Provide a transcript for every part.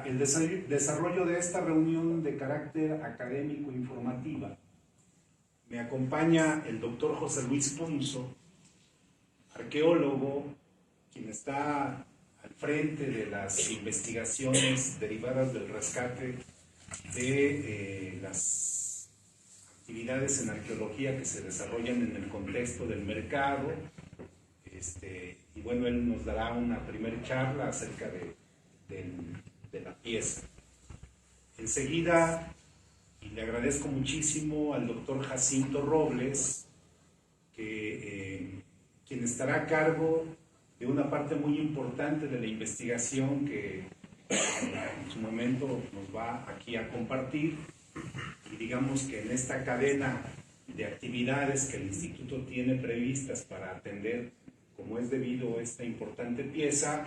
El desarrollo de esta reunión de carácter académico informativa me acompaña el doctor José Luis Punzo, arqueólogo, quien está al frente de las investigaciones derivadas del rescate de las actividades en arqueología que se desarrollan en el contexto del mercado. Y bueno, él nos dará una primera charla acerca de la pieza. Enseguida, y le agradezco muchísimo al doctor Jacinto Robles, quien estará a cargo de una parte muy importante de la investigación que en su momento nos va aquí a compartir. Y digamos que en esta cadena de actividades que el Instituto tiene previstas para atender como es debido esta importante pieza,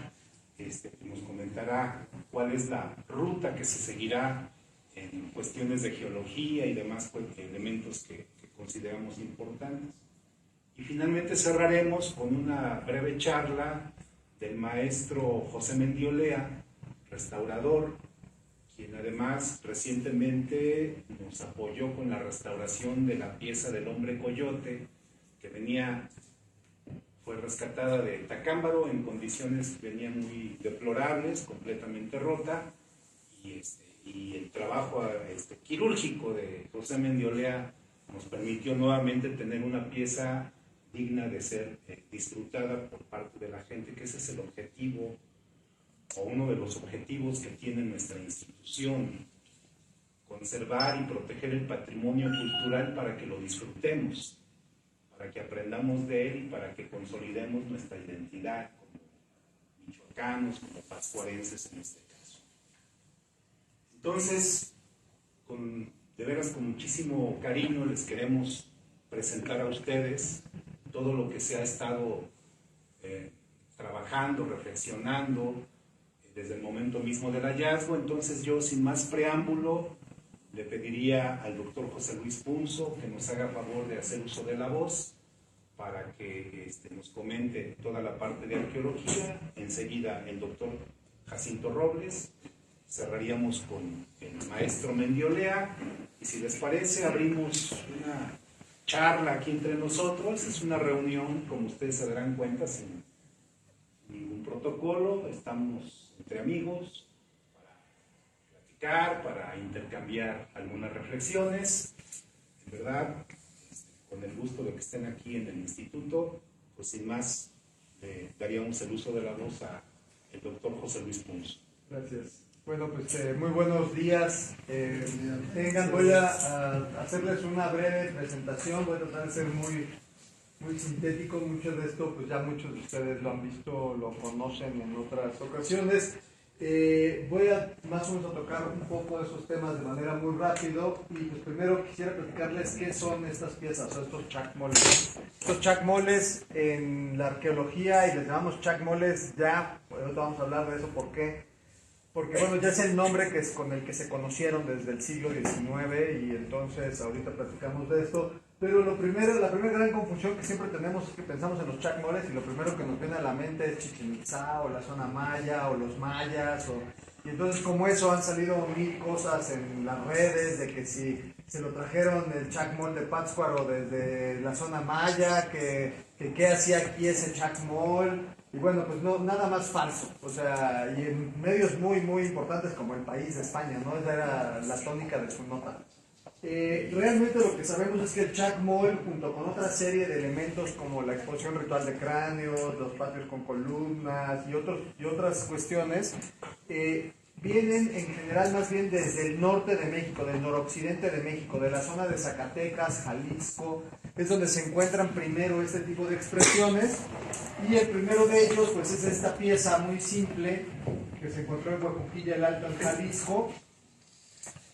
nos comentará cuál es la ruta que se seguirá en cuestiones de geología y demás elementos que consideramos importantes. Y finalmente cerraremos con una breve charla del maestro José Mendiolea, restaurador, quien además recientemente nos apoyó con la restauración de la pieza del hombre coyote, que fue rescatada de Tacámbaro en condiciones que venían muy deplorables, completamente rota, y el trabajo quirúrgico de José Mendiolea nos permitió nuevamente tener una pieza digna de ser disfrutada por parte de la gente, que ese es el objetivo, o uno de los objetivos que tiene nuestra institución: conservar y proteger el patrimonio cultural para que lo disfrutemos, para que aprendamos de él y para que consolidemos nuestra identidad como michoacanos, como pascuarenses en este caso. Entonces, de veras con muchísimo cariño les queremos presentar a ustedes todo lo que se ha estado trabajando, reflexionando desde el momento mismo del hallazgo. Entonces yo, sin más preámbulo, le pediría al doctor José Luis Punzo que nos haga favor de hacer uso de la voz para que nos comente toda la parte de arqueología. Enseguida el doctor Jacinto Robles. Cerraríamos con el maestro Mendiolea. Y si les parece, abrimos una charla aquí entre nosotros. Es una reunión, como ustedes se darán cuenta, sin ningún protocolo. Estamos entre amigos, para intercambiar algunas reflexiones. En verdad, con el gusto de que estén aquí en el instituto, pues sin más, le daríamos el uso de la voz al doctor José Luis Punzo. Gracias. Bueno, pues muy buenos días. Voy a hacerles una breve presentación. Voy a tratar de ser muy sintético. Mucho de esto, pues ya muchos de ustedes lo han visto, lo conocen en otras ocasiones. Voy a más o menos a tocar un poco de esos temas de manera muy rápido, y pues primero quisiera platicarles qué son estas piezas, o estos chacmoles. Estos chacmoles en la arqueología, y les llamamos chacmoles ya, ahorita vamos a hablar de eso. ¿Por qué? Porque bueno, ya es el nombre que es con el que se conocieron desde el siglo XIX, y entonces ahorita platicamos de esto. Pero la primera gran confusión que siempre tenemos es que pensamos en los chacmoles y lo primero que nos viene a la mente es Chichén Itzá o la zona maya o los mayas. Y entonces, como eso, han salido mil cosas en las redes de que si se lo trajeron el chacmol de Pátzcuaro desde la zona maya, que qué hacía aquí ese chacmol. Y bueno, pues no, nada más falso. O sea, y en medios muy importantes como El País de España, ¿no? Esa era la tónica de su nota. Realmente lo que sabemos es que el chacmol, junto con otra serie de elementos como la exposición ritual de cráneos, los patios con columnas y otras cuestiones, vienen en general más bien desde el norte de México, del noroccidente de México, de la zona de Zacatecas, Jalisco. Es donde se encuentran primero este tipo de expresiones, y el primero de ellos pues es esta pieza muy simple que se encontró en Huejuquilla el Alto, en Jalisco,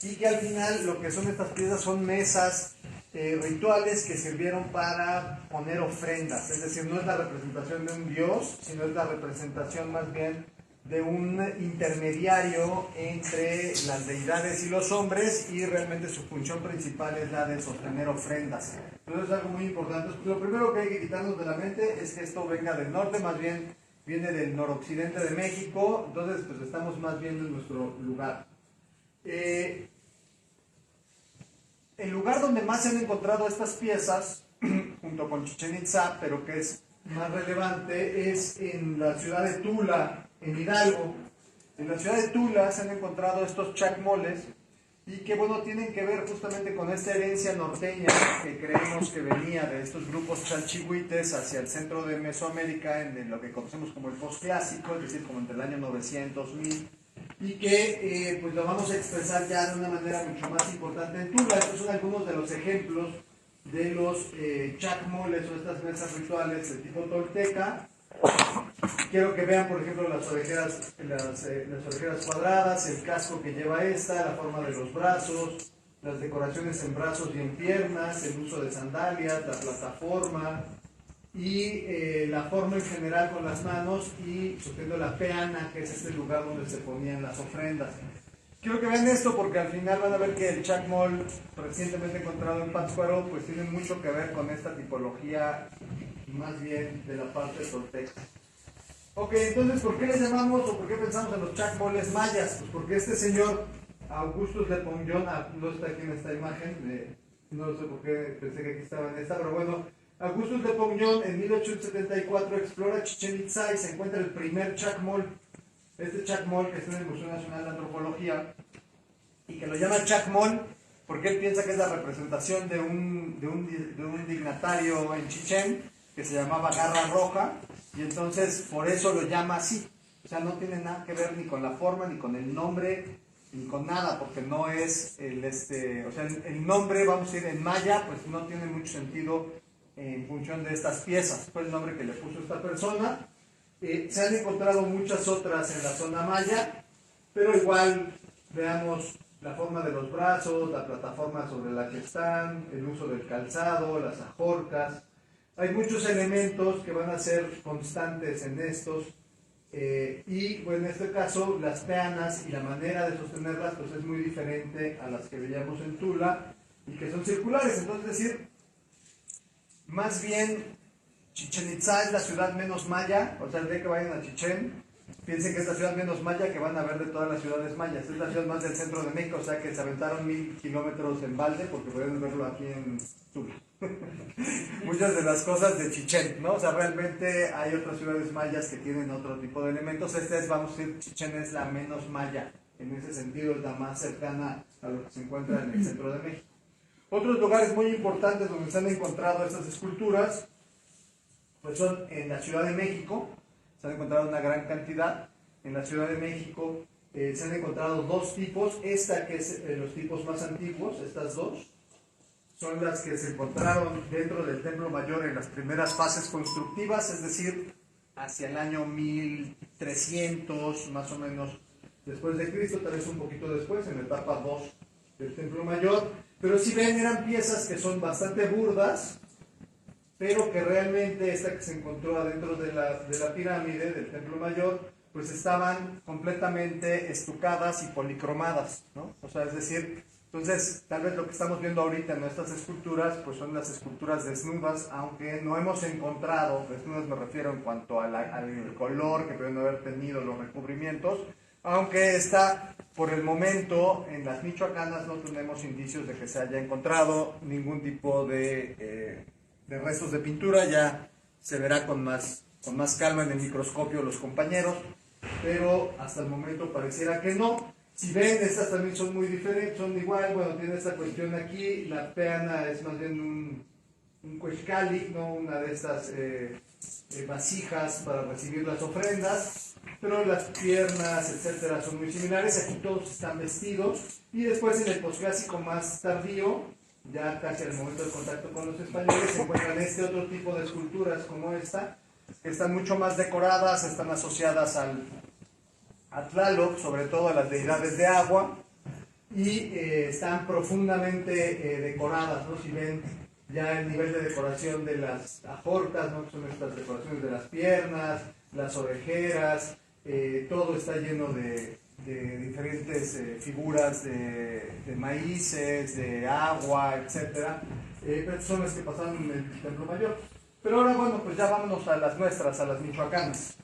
y que al final lo que son estas piezas son mesas rituales que sirvieron para poner ofrendas. Es decir, no es la representación de un dios, sino es la representación más bien de un intermediario entre las deidades y los hombres, y realmente su función principal es la de sostener ofrendas. Entonces es algo muy importante. Lo primero que hay que quitarnos de la mente es que esto venga del norte, más bien viene del noroccidente de México, entonces pues estamos más bien en nuestro lugar. El lugar donde más se han encontrado estas piezas, junto con Chichén Itzá, pero que es más relevante, es en la ciudad de Tula, en Hidalgo. En la ciudad de Tula se han encontrado estos chacmoles y que, bueno, tienen que ver justamente con esta herencia norteña que creemos que venía de estos grupos chalchihuites hacia el centro de Mesoamérica, en lo que conocemos como el posclásico, es decir, como entre el año 900, 1000, y que pues lo vamos a expresar ya de una manera mucho más importante en Tula. Estos son algunos de los ejemplos de los chacmoles o estas mesas rituales de tipo tolteca. Quiero que vean, por ejemplo, las orejeras cuadradas, el casco que lleva esta, la forma de los brazos, las decoraciones en brazos y en piernas, el uso de sandalias, la plataforma y la forma en general con las manos y sosteniendo la peana, que es este lugar donde se ponían las ofrendas. Quiero que vean esto porque al final van a ver que el chacmol recientemente encontrado en Pátzcuaro pues tiene mucho que ver con esta tipología más bien de la parte tolteca. Ok, entonces, ¿por qué les llamamos o por qué pensamos en los chacmoles mayas? Pues porque este señor, Augustus Lepongión, no está aquí en esta imagen, no sé por qué pensé que aquí estaba en esta, pero bueno, Augustus Lepongión en 1874 explora Chichén Itzá y se encuentra el primer chacmol. Este chacmol que está en el Museo Nacional de Antropología y que lo llama chacmol porque él piensa que es la representación de un dignatario en Chichén que se llamaba Garra Roja, y entonces por eso lo llama así. O sea, no tiene nada que ver ni con la forma, ni con el nombre, ni con nada, porque no es o sea, el nombre, vamos a ir en maya, pues no tiene mucho sentido en función de estas piezas. Fue el nombre que le puso esta persona. Se han encontrado muchas otras en la zona maya, pero igual veamos la forma de los brazos, la plataforma sobre la que están, el uso del calzado, las ajorcas. Hay muchos elementos que van a ser constantes en estos y bueno, en este caso las peanas y la manera de sostenerlas pues es muy diferente a las que veíamos en Tula y que son circulares. Entonces, es decir, más bien Chichén Itzá es la ciudad menos maya, o sea, el día que vayan a Chichén, piensen que es la ciudad menos maya que van a ver de todas las ciudades mayas. Es la ciudad más del centro de México, o sea que se aventaron 1000 kilómetros en balde porque pueden verlo aquí en Tula. Muchas de las cosas de Chichén, ¿no? O sea, realmente hay otras ciudades mayas que tienen otro tipo de elementos. Vamos a decir, Chichén es la menos maya, en ese sentido es la más cercana a lo que se encuentra en el centro de México. Otros lugares muy importantes donde se han encontrado estas esculturas pues son en la Ciudad de México, se han encontrado una gran cantidad. En la Ciudad de México se han encontrado dos tipos, esta que es los tipos más antiguos, estas dos, son las que se encontraron dentro del Templo Mayor en las primeras fases constructivas, es decir, hacia el año 1300, más o menos, después de Cristo, tal vez un poquito después, en la etapa 2 del Templo Mayor. Pero si ven, eran piezas que son bastante burdas, pero que realmente esta que se encontró adentro de la pirámide del Templo Mayor, pues estaban completamente estucadas y policromadas, ¿no? O sea, es decir, entonces, tal vez lo que estamos viendo ahorita en nuestras esculturas, pues son las esculturas desnudas, aunque no hemos encontrado, desnudas me refiero en cuanto al color que pueden haber tenido los recubrimientos, aunque está, por el momento, en las michoacanas no tenemos indicios de que se haya encontrado ningún tipo de restos de pintura. Ya se verá con más calma en el microscopio los compañeros, pero hasta el momento pareciera que no. Si ven, estas también son muy diferentes, son igual, bueno, tiene esta cuestión aquí, la peana es más bien un cuexcali, ¿no? Una de estas vasijas para recibir las ofrendas, pero las piernas, etcétera, son muy similares. Aquí todos están vestidos, y después en el posclásico más tardío, ya casi al momento del contacto con los españoles, se encuentran este otro tipo de esculturas como esta, que están mucho más decoradas, están asociadas a Tlaloc, sobre todo a las deidades de agua, y están profundamente decoradas, ¿no? Si ven ya el nivel de decoración de las ajorcas, ¿no? Que son estas decoraciones de las piernas, las orejeras, todo está lleno de diferentes figuras de maíces, de agua, etc. Pero son las que pasaron en el Templo Mayor. Pero ahora, bueno, pues ya vámonos a las nuestras, a las michoacanas.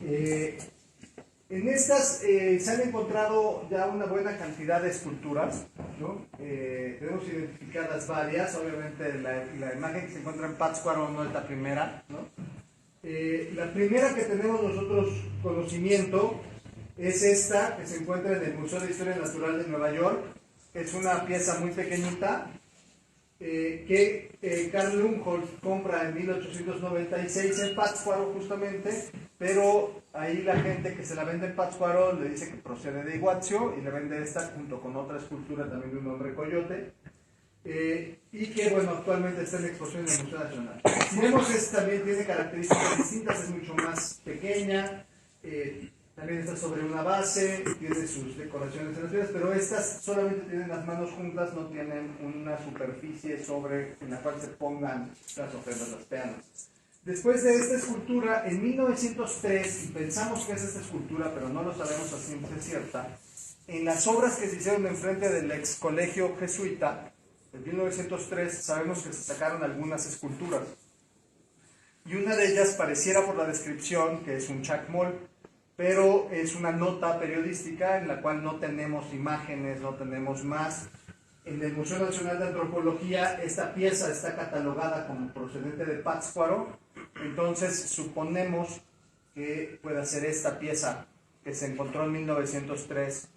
En estas se han encontrado ya una buena cantidad de esculturas, ¿no? Tenemos identificadas varias, obviamente la imagen que se encuentra en Pátzcuaro no es la primera, ¿no? La primera que tenemos nosotros conocimiento es esta, que se encuentra en el Museo de Historia Natural de Nueva York. Es una pieza muy pequeñita que Carl Lumholtz compra en 1896 en Pátzcuaro justamente, pero ahí la gente que se la vende en Pátzcuaro le dice que procede de Iguazio y le vende esta junto con otra escultura también de un hombre coyote. Y que bueno, actualmente está en exposición en el Museo Nacional. Si vemos, también tiene características distintas, es mucho más pequeña, también está sobre una base, tiene sus decoraciones en las piedras, pero estas solamente tienen las manos juntas, no tienen una superficie en la cual se pongan las ofrendas, las peanas. Después de esta escultura, en 1903, y pensamos que es esta escultura, pero no lo sabemos a ciencia cierta, en las obras que se hicieron enfrente del ex colegio jesuita, en 1903 sabemos que se sacaron algunas esculturas. Y una de ellas pareciera por la descripción que es un chacmol, pero es una nota periodística en la cual no tenemos imágenes, no tenemos más. En el Museo Nacional de Antropología esta pieza está catalogada como procedente de Pátzcuaro, entonces suponemos que pueda ser esta pieza que se encontró en 1903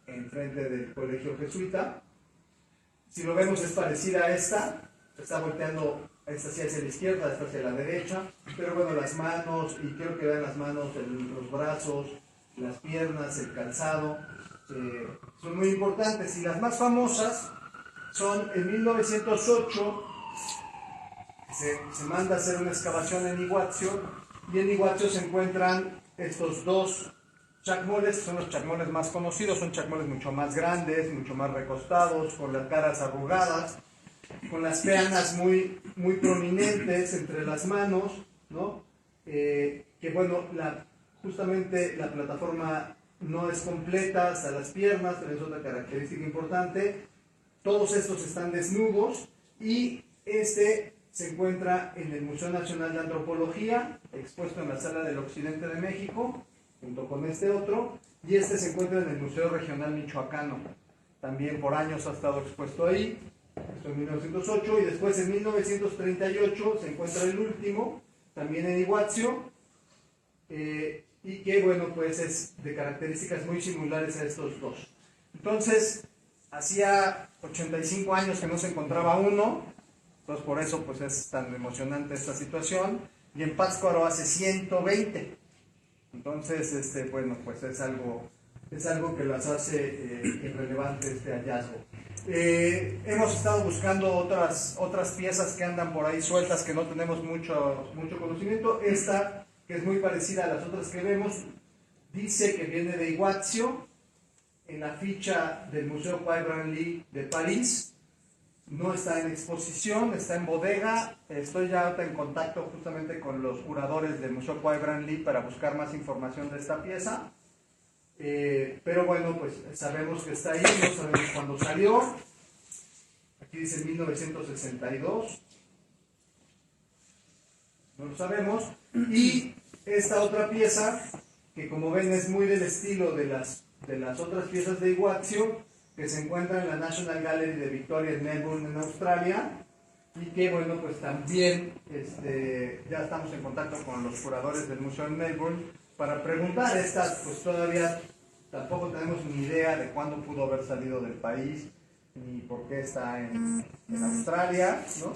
enfrente del colegio jesuita. Si lo vemos es parecida a esta, está volteando, esta sí hacia la izquierda, esta hacia la derecha, pero bueno, las manos, y quiero que vean las manos, los brazos, las piernas, el calzado, son muy importantes. Y las más famosas son en 1908, se manda a hacer una excavación en Iguazio, y en Iguazio se encuentran estos dos chacmoles, son los chacmoles más conocidos, son chacmoles mucho más grandes, mucho más recostados, con las caras arrugadas, con las peanas muy, muy prominentes entre las manos, ¿no? Que bueno, justamente la plataforma no es completa hasta las piernas, pero es otra característica importante. Todos estos están desnudos y este se encuentra en el Museo Nacional de Antropología, expuesto en la Sala del Occidente de México, junto con este otro, y este se encuentra en el Museo Regional Michoacano. También por años ha estado expuesto ahí, esto en 1908, y después en 1938 se encuentra el último, también en Iguazio, y que bueno, pues es de características muy similares a estos dos. Entonces, hacía 85 años que no se encontraba uno, entonces por eso pues es tan emocionante esta situación, y en Pátzcuaro hace 120. Entonces, bueno, pues es algo que las hace relevante este hallazgo. Hemos estado buscando otras piezas que andan por ahí sueltas que no tenemos mucho conocimiento. Esta, que es muy parecida a las otras que vemos, dice que viene de Iguazio, en la ficha del Museo Quai Branly de París. No está en exposición, está en bodega. Estoy ya ahorita en contacto justamente con los curadores del Museo Quai Branly para buscar más información de esta pieza. Pero bueno, pues sabemos que está ahí, no sabemos cuándo salió. Aquí dice 1962. No lo sabemos. Y esta otra pieza, que como ven es muy del estilo de las otras piezas de Iguazio, que se encuentra en la National Gallery de Victoria en Melbourne, en Australia, y que bueno, pues también ya estamos en contacto con los curadores del museo en Melbourne para preguntar. Estas pues todavía tampoco tenemos ni idea de cuándo pudo haber salido del país ni por qué está en Australia, ¿no?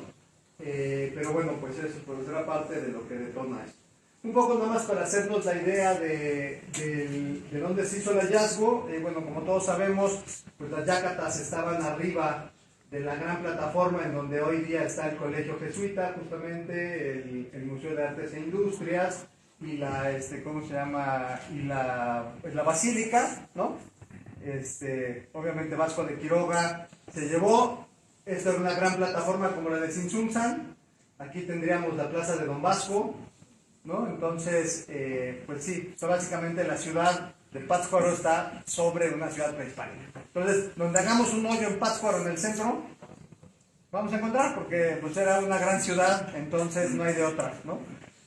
Pero bueno, pues eso pues será parte de lo que detona esto. Un poco nada más para hacernos la idea de dónde se hizo el hallazgo. Bueno, como todos sabemos, pues las yácatas estaban arriba de la gran plataforma en donde hoy día está el Colegio Jesuita, justamente el Museo de Artes e Industrias y ¿cómo se llama? Y la Basílica, ¿no? Obviamente Vasco de Quiroga se llevó. Esta era una gran plataforma como la de Tzintzuntzan. Aquí tendríamos la Plaza de Don Vasco, ¿no? Entonces, pues sí, básicamente la ciudad de Pátzcuaro está sobre una ciudad prehispánica. Entonces, donde hagamos un hoyo en Pátzcuaro en el centro, vamos a encontrar, porque pues era una gran ciudad, entonces no hay de otra, ¿no?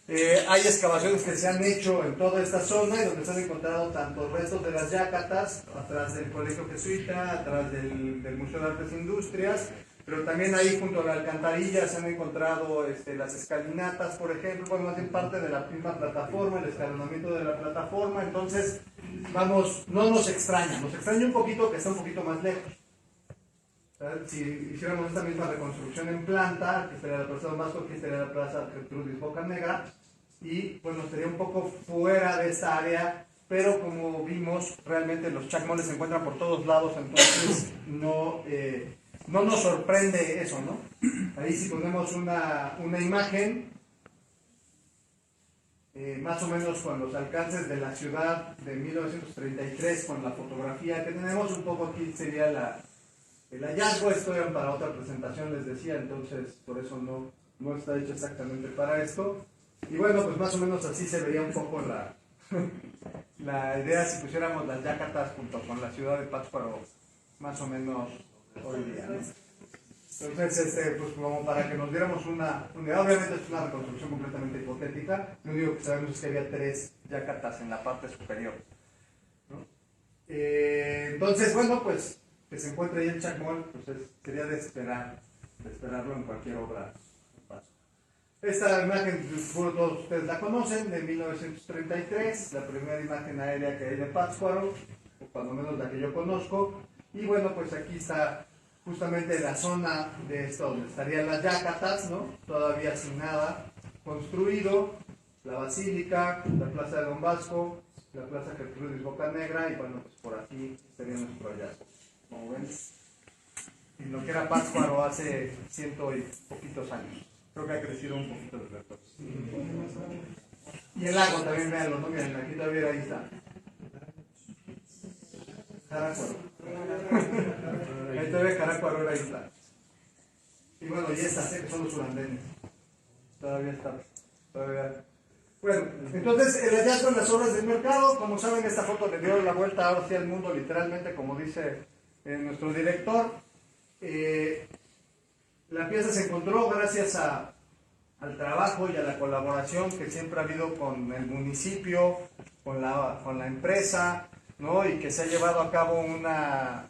Hay excavaciones que se han hecho en toda esta zona y donde se han encontrado tanto restos de las yácatas, atrás del Colegio Jesuita, atrás del Museo de Artes e Industrias, pero también ahí junto a la alcantarilla se han encontrado las escalinatas, por ejemplo, bueno, más bien parte de la misma plataforma, el escalonamiento de la plataforma. Entonces, vamos, no nos extraña un poquito que está un poquito más lejos. Si hiciéramos esta misma reconstrucción en planta, aquí estaría la Plaza Don Vasco, aquí estaría la Plaza Gertrudis Bocanegra, y bueno, estaría un poco fuera de esta área, pero como vimos, realmente los chacmoles se encuentran por todos lados, entonces no nos sorprende eso, ¿no? Ahí si ponemos una imagen, más o menos con los alcances de la ciudad de 1933, con la fotografía que tenemos, un poco aquí sería el hallazgo. Esto era para otra presentación, les decía, entonces por eso no está hecho exactamente para esto. Y bueno, pues más o menos así se vería un poco la idea si pusiéramos las yácatas junto con la ciudad de Pátzcuaro, más o menos hoy día, ¿no? Entonces, pues como para que nos diéramos una idea, obviamente es una reconstrucción completamente hipotética, lo único que sabemos es que había 3 yácatas en la parte superior, ¿no? Entonces, bueno, pues que se encuentre ahí el chacmol, pues sería de esperarlo en cualquier obra. Esta imagen, seguro todos ustedes la conocen, de 1933, la primera imagen aérea que hay de Pátzcuaro, o cuando menos la que yo conozco. Y bueno, pues aquí está justamente la zona de esto donde estarían las yácatas, ¿no? Todavía sin nada construido, la basílica, la plaza de Don Vasco, la plaza Gertrudis Bocanegra, y bueno, pues por aquí estaría nuestro hallazgo, como ven, en lo que era Pátzcuaro hace 100 y poquitos años. Creo que ha crecido un poquito desde entonces. Y el lago también, véanlo, ¿no? Miren, aquí todavía ahí está. Caracuaro. Ahí todavía Caracuaro era isla. Y bueno, y estas que son los urandenes. Todavía está. Bueno, entonces el hallazgo en las obras del mercado, como saben, esta foto le dio la vuelta ahora sí al mundo, literalmente, como dice nuestro director. La pieza se encontró gracias al trabajo y a la colaboración que siempre ha habido con el municipio, con la empresa, ¿no? Y que se ha llevado a cabo una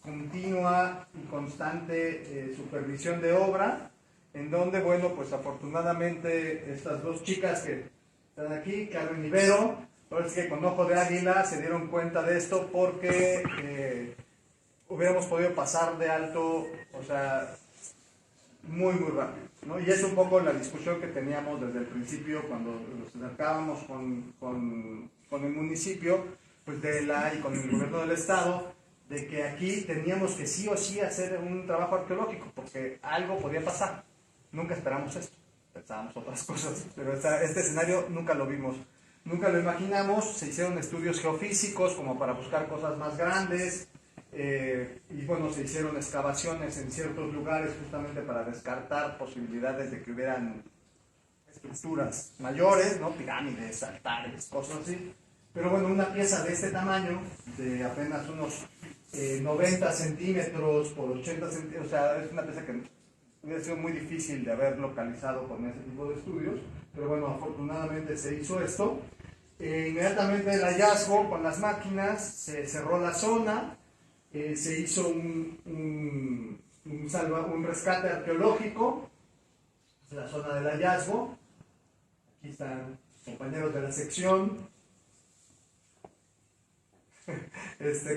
continua y constante supervisión de obra, en donde, bueno, pues afortunadamente estas 2 chicas que están aquí, Carmen y Vero, ahora sí que con ojo de águila se dieron cuenta de esto porque hubiéramos podido pasar de alto, o sea, muy rápido, ¿no? Y es un poco la discusión que teníamos desde el principio cuando nos acercábamos con el municipio, pues y con el gobierno del estado, de que aquí teníamos que sí o sí hacer un trabajo arqueológico, porque algo podía pasar. Nunca esperamos esto, pensábamos otras cosas, pero este escenario nunca lo vimos, nunca lo imaginamos. Se hicieron estudios geofísicos como para buscar cosas más grandes, y bueno, se hicieron excavaciones en ciertos lugares justamente para descartar posibilidades de que hubieran estructuras mayores, ¿no? Pirámides, altares, cosas así. Pero bueno, una pieza de este tamaño, de apenas unos 90 centímetros por 80 centímetros, o sea, es una pieza que hubiera sido muy difícil de haber localizado con ese tipo de estudios, pero bueno, afortunadamente se hizo esto. Inmediatamente el hallazgo con las máquinas, se cerró la zona, se hizo un rescate arqueológico, la zona del hallazgo. Aquí están compañeros de la sección,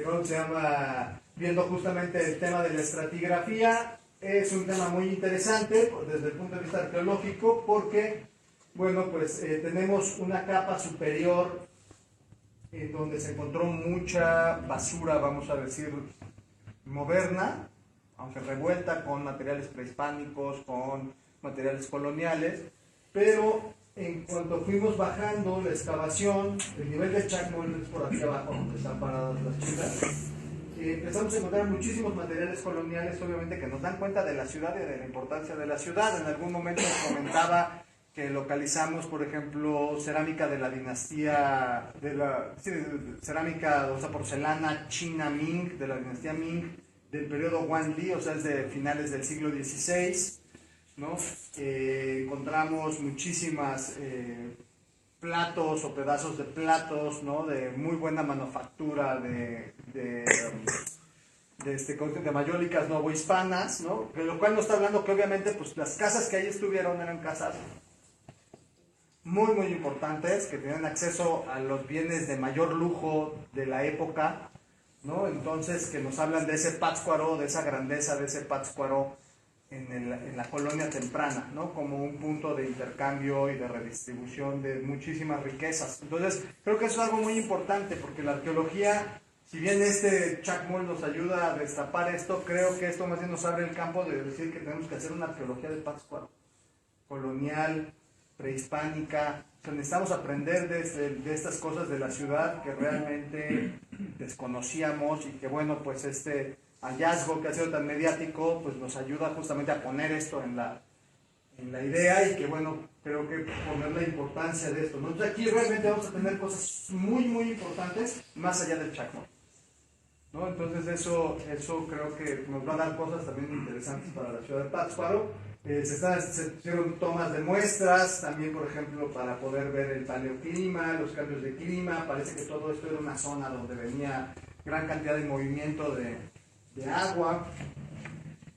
¿cómo se llama? Viendo justamente el tema de la estratigrafía. Es un tema muy interesante desde el punto de vista arqueológico porque, bueno, pues tenemos una capa superior donde se encontró mucha basura, vamos a decir, moderna, aunque revuelta con materiales prehispánicos, con materiales coloniales, pero en cuanto fuimos bajando la excavación, el nivel de chacmol es por aquí abajo, donde están paradas las chicas, empezamos a encontrar muchísimos materiales coloniales, obviamente, que nos dan cuenta de la ciudad y de la importancia de la ciudad. En algún momento comentaba que localizamos, por ejemplo, cerámica de la dinastía, cerámica, o sea, porcelana china Ming, de la dinastía Ming, del periodo Wanli, o sea, es de finales del siglo XVI. ¿no? Encontramos muchísimas platos o pedazos de platos, ¿no? De muy buena manufactura, de mayólicas novohispanas, ¿no? De lo cual nos está hablando que obviamente pues, las casas que ahí estuvieron eran casas muy, muy importantes, que tenían acceso a los bienes de mayor lujo de la época, ¿no? Entonces, que nos hablan de ese Pátzcuaro, de esa grandeza de ese Pátzcuaro en la colonia temprana, ¿no? Como un punto de intercambio y de redistribución de muchísimas riquezas. Entonces, creo que eso es algo muy importante, porque la arqueología, si bien este Chacmol nos ayuda a destapar esto, creo que esto más bien nos abre el campo de decir que tenemos que hacer una arqueología de Pátzcuaro, colonial, prehispánica. O sea, necesitamos aprender de estas cosas de la ciudad que realmente desconocíamos y que bueno, pues este hallazgo que ha sido tan mediático pues nos ayuda justamente a poner esto en la idea y que bueno, creo que poner la importancia de esto, ¿no? Entonces aquí realmente vamos a tener cosas muy muy importantes más allá del Chacmol, ¿no? Entonces eso creo que nos va a dar cosas también interesantes para la ciudad de Pátzcuaro. Se hicieron tomas de muestras, también por ejemplo para poder ver el paleoclima, los cambios de clima. Parece que todo esto era una zona donde venía gran cantidad de movimiento de agua.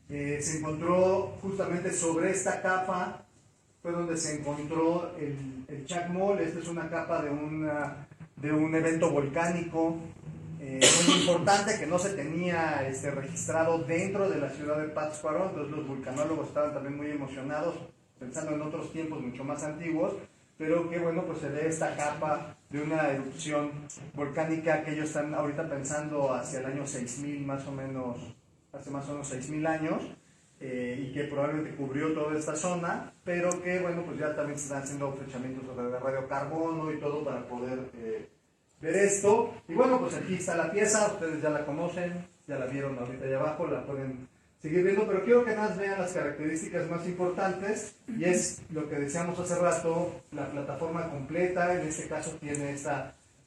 Se encontró justamente sobre esta capa, fue donde se encontró el Chacmol. Esta es una capa de un evento volcánico muy importante que no se tenía registrado dentro de la ciudad de Pátzcuaro. Entonces los vulcanólogos estaban también muy emocionados, pensando en otros tiempos mucho más antiguos, pero que bueno, pues se ve esta capa de una erupción volcánica que ellos están ahorita pensando hacia el año 6000 más o menos, hace más o menos 6000 años, y que probablemente cubrió toda esta zona, pero que bueno, pues ya también se están haciendo flechamientos sobre radiocarbono y todo para poder ver esto. Y bueno, pues aquí está la pieza, ustedes ya la conocen, ya la vieron ahorita allá abajo, la pueden seguir viendo, pero quiero que más vean las características más importantes, y es lo que decíamos hace rato, la plataforma completa. En este caso tiene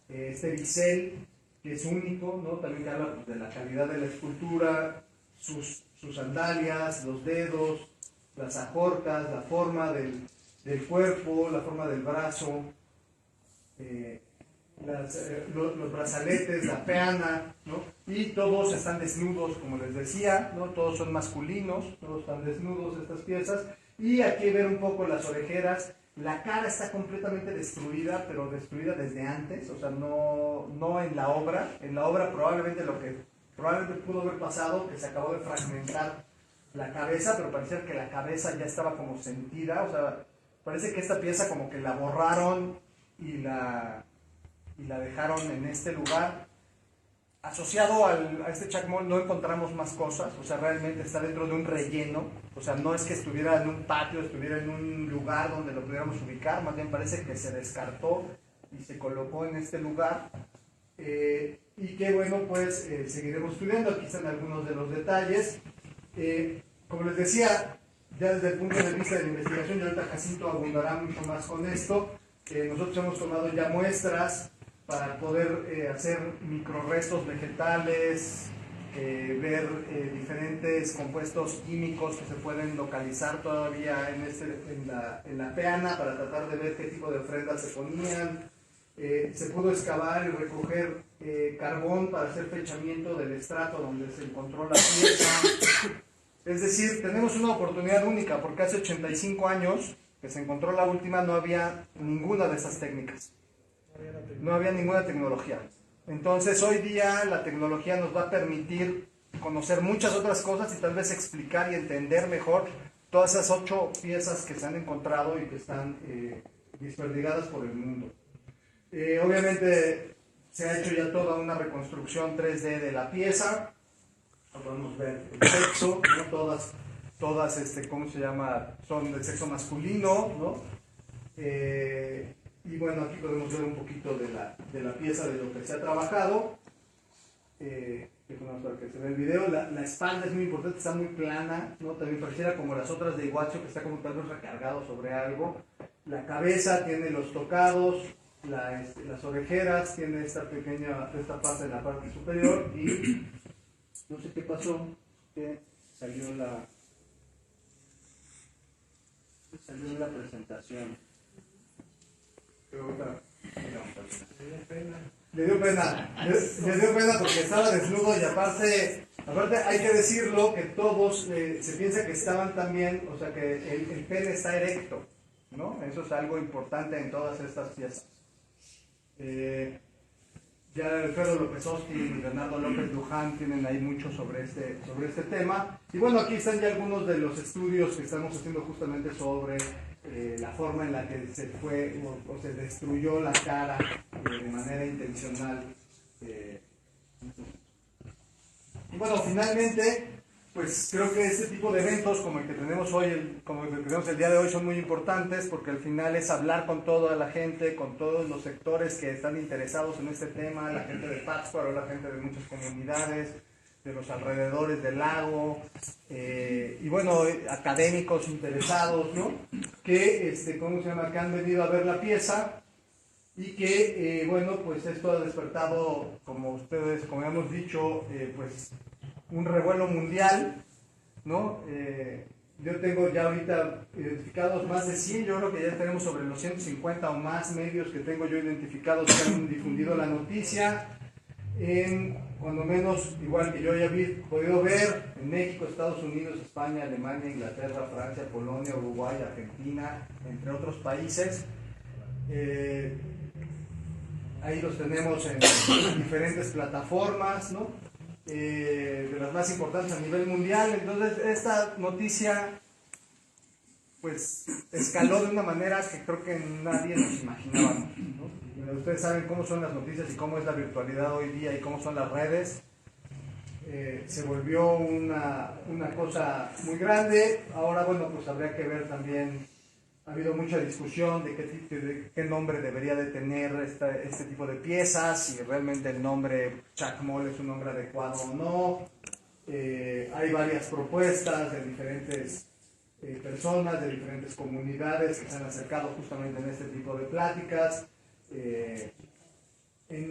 este bisel que es único, ¿no? También que habla pues, de la calidad de la escultura, sus sandalias, los dedos, las ajorcas, la forma del cuerpo, la forma del brazo, los brazaletes, la peana, ¿no? Y todos están desnudos, como les decía, ¿no? Todos son masculinos, todos están desnudos estas piezas. Y aquí ver un poco las orejeras. La cara está completamente destruida, pero destruida desde antes, o sea, no en la obra. En la obra probablemente lo que probablemente pudo haber pasado, que se acabó de fragmentar la cabeza, pero parecía que la cabeza ya estaba como sentida, o sea, parece que esta pieza como que la borraron y la dejaron en este lugar. Asociado a este Chacmol no encontramos más cosas, o sea, realmente está dentro de un relleno, o sea, no es que estuviera en un patio, estuviera en un lugar donde lo pudiéramos ubicar, más bien parece que se descartó y se colocó en este lugar, y que bueno, pues seguiremos estudiando. Aquí están algunos de los detalles. Como les decía, ya desde el punto de vista de la investigación, y ahorita Jacinto abundará mucho más con esto, nosotros hemos tomado ya muestras para poder hacer microrestos vegetales, ver diferentes compuestos químicos que se pueden localizar todavía en la peana, para tratar de ver qué tipo de ofrendas se ponían. Se pudo excavar y recoger carbón para hacer fechamiento del estrato donde se encontró la pieza. Es decir, tenemos una oportunidad única, porque hace 85 años que se encontró la última, no había ninguna de esas técnicas. No había ninguna tecnología. Entonces hoy día la tecnología nos va a permitir conocer muchas otras cosas y tal vez explicar y entender mejor todas esas 8 piezas que se han encontrado y que están desperdigadas por el mundo. Obviamente se ha hecho ya toda una reconstrucción 3D de la pieza. Podemos ver el sexo, ¿no? Todas ¿cómo se llama? Son del sexo masculino, ¿no? Y bueno, aquí podemos ver un poquito de la pieza, de lo que se ha trabajado. Para que se vea el video. La espalda es muy importante, está muy plana, ¿no? También pareciera como las otras de Iguazio, que está como tal vez recargado sobre algo. La cabeza tiene los tocados, las orejeras, tiene esta parte en la parte superior, y no sé qué pasó, que salió salió en la presentación. Le dio pena porque estaba desnudo y aparte hay que decirlo que todos se piensa que estaban también, o sea que el pene está erecto, ¿no? Eso es algo importante en todas estas piezas. Ya Alfredo López Osti y Bernardo López Luján tienen ahí mucho sobre este tema. Y bueno, aquí están ya algunos de los estudios que estamos haciendo justamente sobre la forma en la que se fue o se destruyó la cara de manera intencional. Y bueno, finalmente, pues creo que este tipo de eventos como el que tenemos hoy, como el que tenemos el día de hoy, son muy importantes porque al final es hablar con toda la gente, con todos los sectores que están interesados en este tema, la gente de Pátzcuaro, la gente de muchas comunidades, de los alrededores del lago, y bueno, académicos interesados, ¿no? Que, ¿cómo se llama? Que han venido a ver la pieza y que, bueno, pues esto ha despertado, como hemos dicho, pues un revuelo mundial, ¿no? Yo tengo ya ahorita identificados más de 100, yo creo que ya tenemos sobre los 150 o más medios que tengo yo identificados que han difundido la noticia, cuando menos, igual que yo ya podido ver, en México, Estados Unidos, España, Alemania, Inglaterra, Francia, Polonia, Uruguay, Argentina, entre otros países. Ahí los tenemos en diferentes plataformas, ¿no? De las más importantes a nivel mundial. Entonces esta noticia pues escaló de una manera que creo que nadie nos imaginábamos, ¿no? Ustedes saben cómo son las noticias y cómo es la virtualidad hoy día y cómo son las redes. Se volvió una cosa muy grande. Ahora, bueno, pues habría que ver también, ha habido mucha discusión de qué nombre debería de tener este tipo de piezas, si realmente el nombre Chacmol es un nombre adecuado o no. Hay varias propuestas de diferentes personas, de diferentes comunidades que se han acercado justamente en este tipo de pláticas. En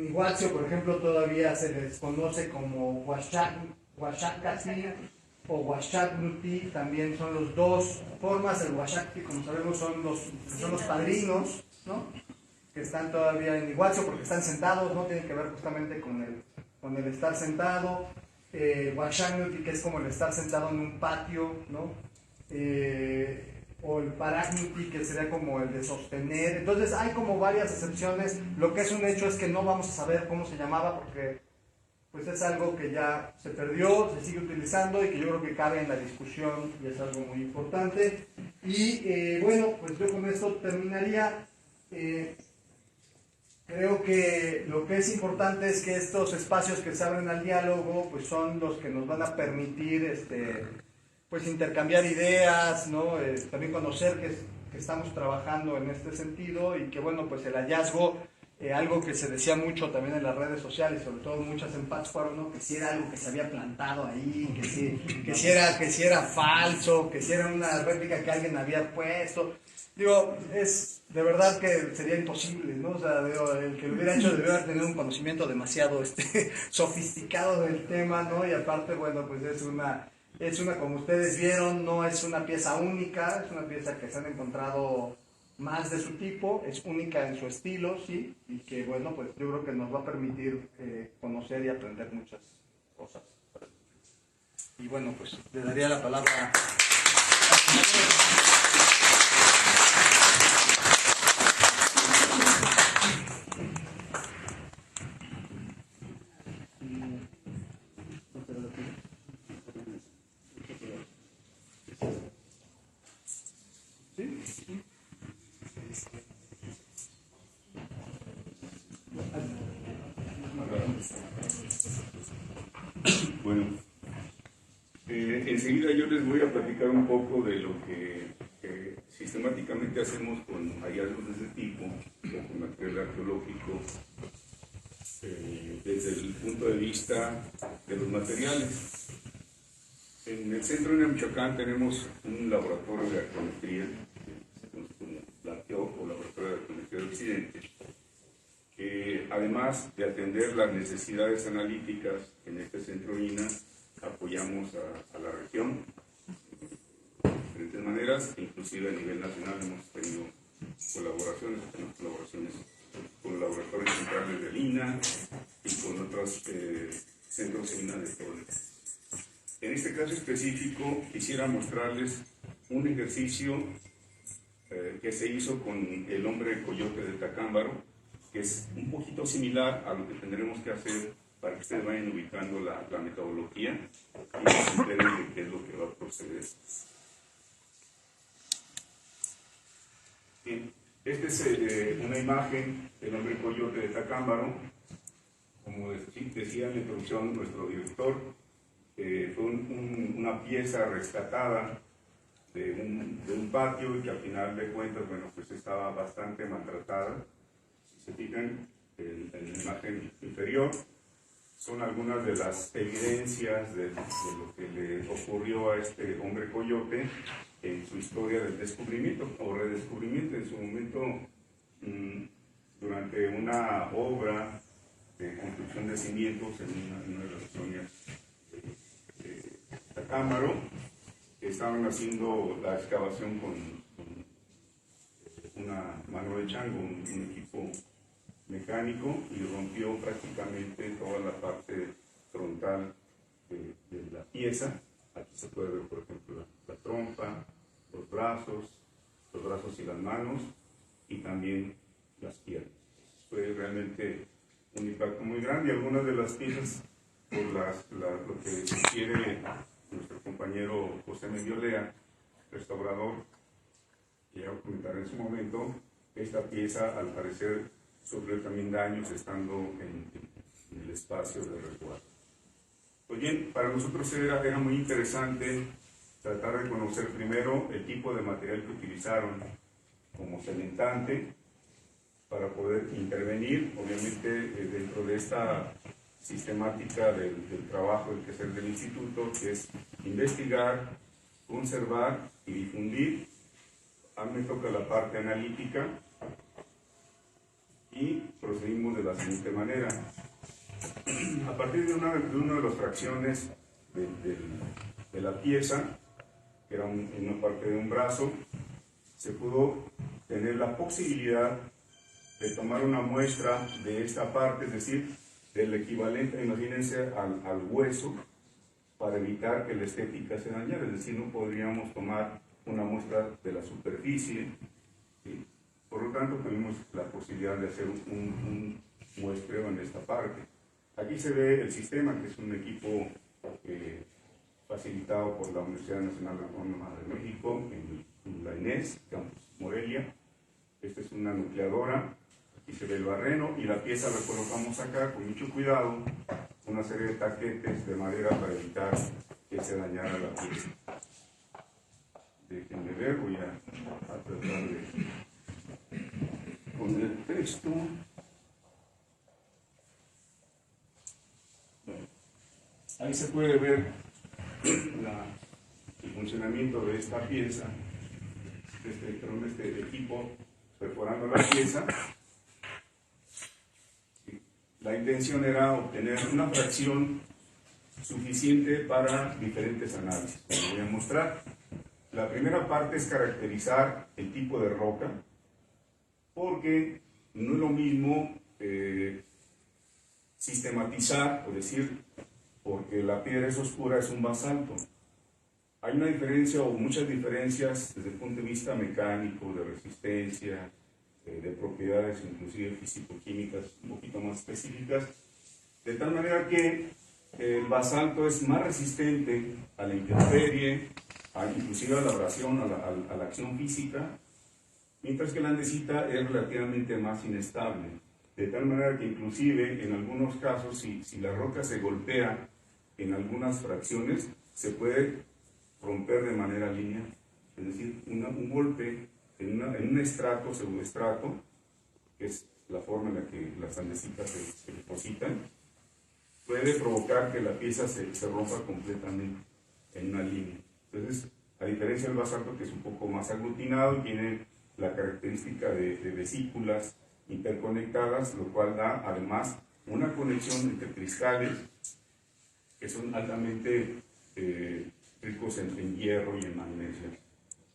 Iguazio, por ejemplo, todavía se les conoce como Huachacatl o Huachacnuti, también son las dos formas. El Huachacti, como sabemos, son los padrinos, ¿no? Que están todavía en Iguazio porque están sentados, ¿no? Tienen que ver justamente con el estar sentado. Huachacnuti, que es como el estar sentado en un patio, ¿no? O el Paragnuti, que sería como el de sostener. Entonces hay como varias excepciones. Lo que es un hecho es que no vamos a saber cómo se llamaba porque pues es algo que ya se perdió, se sigue utilizando y que yo creo que cabe en la discusión y es algo muy importante. Y bueno, pues yo con esto terminaría. Creo que lo que es importante es que estos espacios que se abren al diálogo pues son los que nos van a permitir pues intercambiar ideas, ¿no? También conocer que estamos trabajando en este sentido y que bueno, pues el hallazgo, algo que se decía mucho también en las redes sociales, sobre todo muchas en Pátzcuaro, ¿no? Que si era algo que se había plantado ahí, que si era falso, que si era una réplica que alguien había puesto. Digo, es de verdad que sería imposible, ¿no? O sea, el que lo hubiera hecho debió haber tenido un conocimiento demasiado sofisticado del tema, ¿no? Y aparte, bueno, pues es una, como ustedes vieron, no es una pieza única, es una pieza que se han encontrado más de su tipo, es única en su estilo, ¿sí? Y que, bueno, pues yo creo que nos va a permitir conocer y aprender muchas cosas. Y bueno, pues le daría la palabra Bueno, enseguida yo les voy a platicar un poco de lo que sistemáticamente hacemos con hallazgos de ese tipo, con material arqueológico, desde el punto de vista de los materiales. En el centro de Michoacán tenemos un laboratorio de arqueometría, que se conoce como LARCEO, o Laboratorio de Arqueometría de Occidente, que además de atender las necesidades analíticas en este centro INAH, apoyamos a la región de diferentes maneras, inclusive a nivel nacional hemos tenido colaboraciones, con laboratorios centrales de INA y con otros centros INA de todo el país. En este caso específico quisiera mostrarles un ejercicio que se hizo con el hombre coyote de Tacámbaro, que es un poquito similar a lo que tendremos que hacer para que ustedes vayan ubicando la metodología y se enteren de qué es lo que va a proceder. Bien, esta es una imagen del hombre coyote de Tacámbaro. Como decía en la introducción nuestro director, fue una pieza rescatada de un patio y que al final de cuentas, bueno, pues estaba bastante maltratada. Si se fijan en la imagen inferior, son algunas de las evidencias de lo que le ocurrió a este hombre coyote en su historia del descubrimiento o redescubrimiento. En su momento, durante una obra de construcción de cimientos en una de las colonias de Tacámbaro, estaban haciendo la excavación con una mano de chango, un equipo mecánico, y rompió prácticamente toda la parte frontal de la pieza. Aquí se puede ver, por ejemplo, la trompa, los brazos y las manos, y también las piernas. Fue realmente un impacto muy grande, y algunas de las piezas, por lo que sugiere nuestro compañero José Mendiolea, restaurador, que ya comentaré en su momento, esta pieza al parecer sufrió también daños estando en el espacio de resguardo. Pues bien, para nosotros era muy interesante tratar de conocer primero el tipo de material que utilizaron como cementante para poder intervenir, obviamente dentro de esta sistemática del trabajo del quehacer del instituto, que es investigar, conservar y difundir. A mí me toca la parte analítica y procedimos de la siguiente manera. A partir de una de las fracciones de la pieza, que era en una parte de un brazo, se pudo tener la posibilidad de tomar una muestra de esta parte, es decir, del equivalente, imagínense, al hueso, para evitar que la estética se dañara. Es decir, no podríamos tomar una muestra de la superficie, ¿sí? Por lo tanto, tuvimos la posibilidad de hacer un muestreo en esta parte. Aquí se ve el sistema, que es un equipo facilitado por la Universidad Nacional Autónoma de México, en la INES, Campus Morelia. Esta es una nucleadora. Aquí se ve el barreno y la pieza la colocamos acá con mucho cuidado, una serie de taquetes de madera para evitar que se dañara la pieza. Déjenme ver, voy a tratar de poner texto. Bueno, ahí se puede ver el funcionamiento de esta pieza, este equipo perforando la pieza. La intención era obtener una fracción suficiente para diferentes análisis. Como voy a mostrar, la primera parte es caracterizar el tipo de roca, porque no es lo mismo sistematizar, o decir, porque la piedra es oscura, es un basalto. Hay una diferencia o muchas diferencias desde el punto de vista mecánico, de resistencia, de propiedades inclusive físico-químicas un poquito más específicas, de tal manera que el basalto es más resistente a la intemperie, inclusive a la abrasión, a la acción física, mientras que la andesita es relativamente más inestable, de tal manera que inclusive en algunos casos, si la roca se golpea en algunas fracciones, se puede romper de manera lineal, es decir, un golpe en un estrato, pseudoestrato, que es la forma en la que las andesitas se depositan, puede provocar que la pieza se rompa completamente en una línea. Entonces, a diferencia del basalto, que es un poco más aglutinado y tiene la característica de vesículas interconectadas, lo cual da además una conexión entre cristales que son altamente ricos en hierro y en magnesio.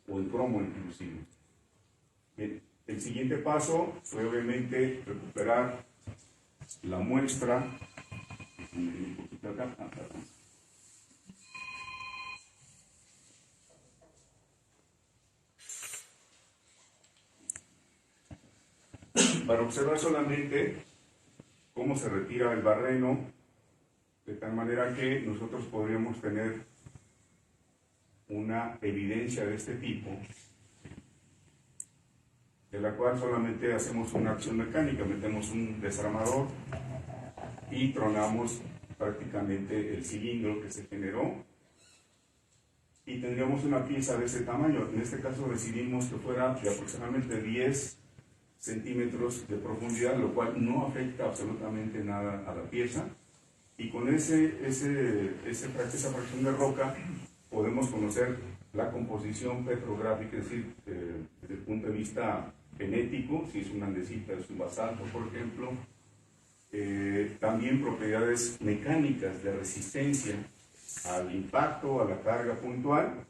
o en cromo inclusive. Bien, el siguiente paso fue obviamente recuperar la muestra. Un poquito acá. Para observar solamente cómo se retira el barreno, de tal manera que nosotros podríamos tener una evidencia de este tipo, de la cual solamente hacemos una acción mecánica, metemos un desarmador y tronamos prácticamente el cilindro que se generó y tendríamos una pieza de ese tamaño. En este caso decidimos que fuera de aproximadamente 10 centímetros de profundidad, lo cual no afecta absolutamente nada a la pieza, y con esa fracción de roca podemos conocer la composición petrográfica, es decir, desde el punto de vista genético, si es una andesita, es un basalto, por ejemplo, también propiedades mecánicas de resistencia al impacto, a la carga puntual,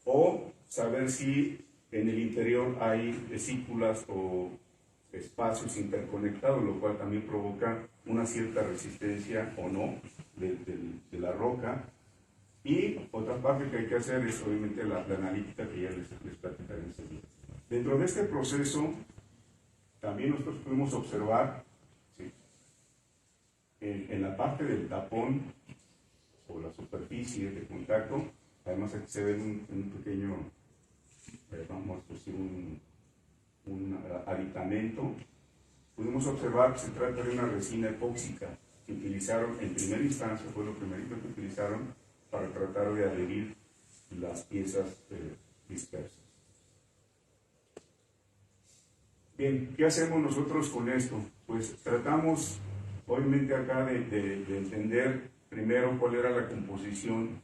o saber si en el interior hay vesículas o espacios interconectados, lo cual también provoca una cierta resistencia o no de la roca. Y otra parte que hay que hacer es obviamente la analítica que ya les platicaré enseguida. Dentro de este proceso también nosotros pudimos observar, ¿sí?, en la parte del tapón o la superficie de contacto, además aquí se ve un pequeño, vamos a decir, un aditamento. Pudimos observar que se trata de una resina epóxica que utilizaron en primera instancia, fue lo primerito que utilizaron para tratar de adherir las piezas dispersas. Bien, ¿qué hacemos nosotros con esto? Pues tratamos, obviamente acá, de entender primero cuál era la composición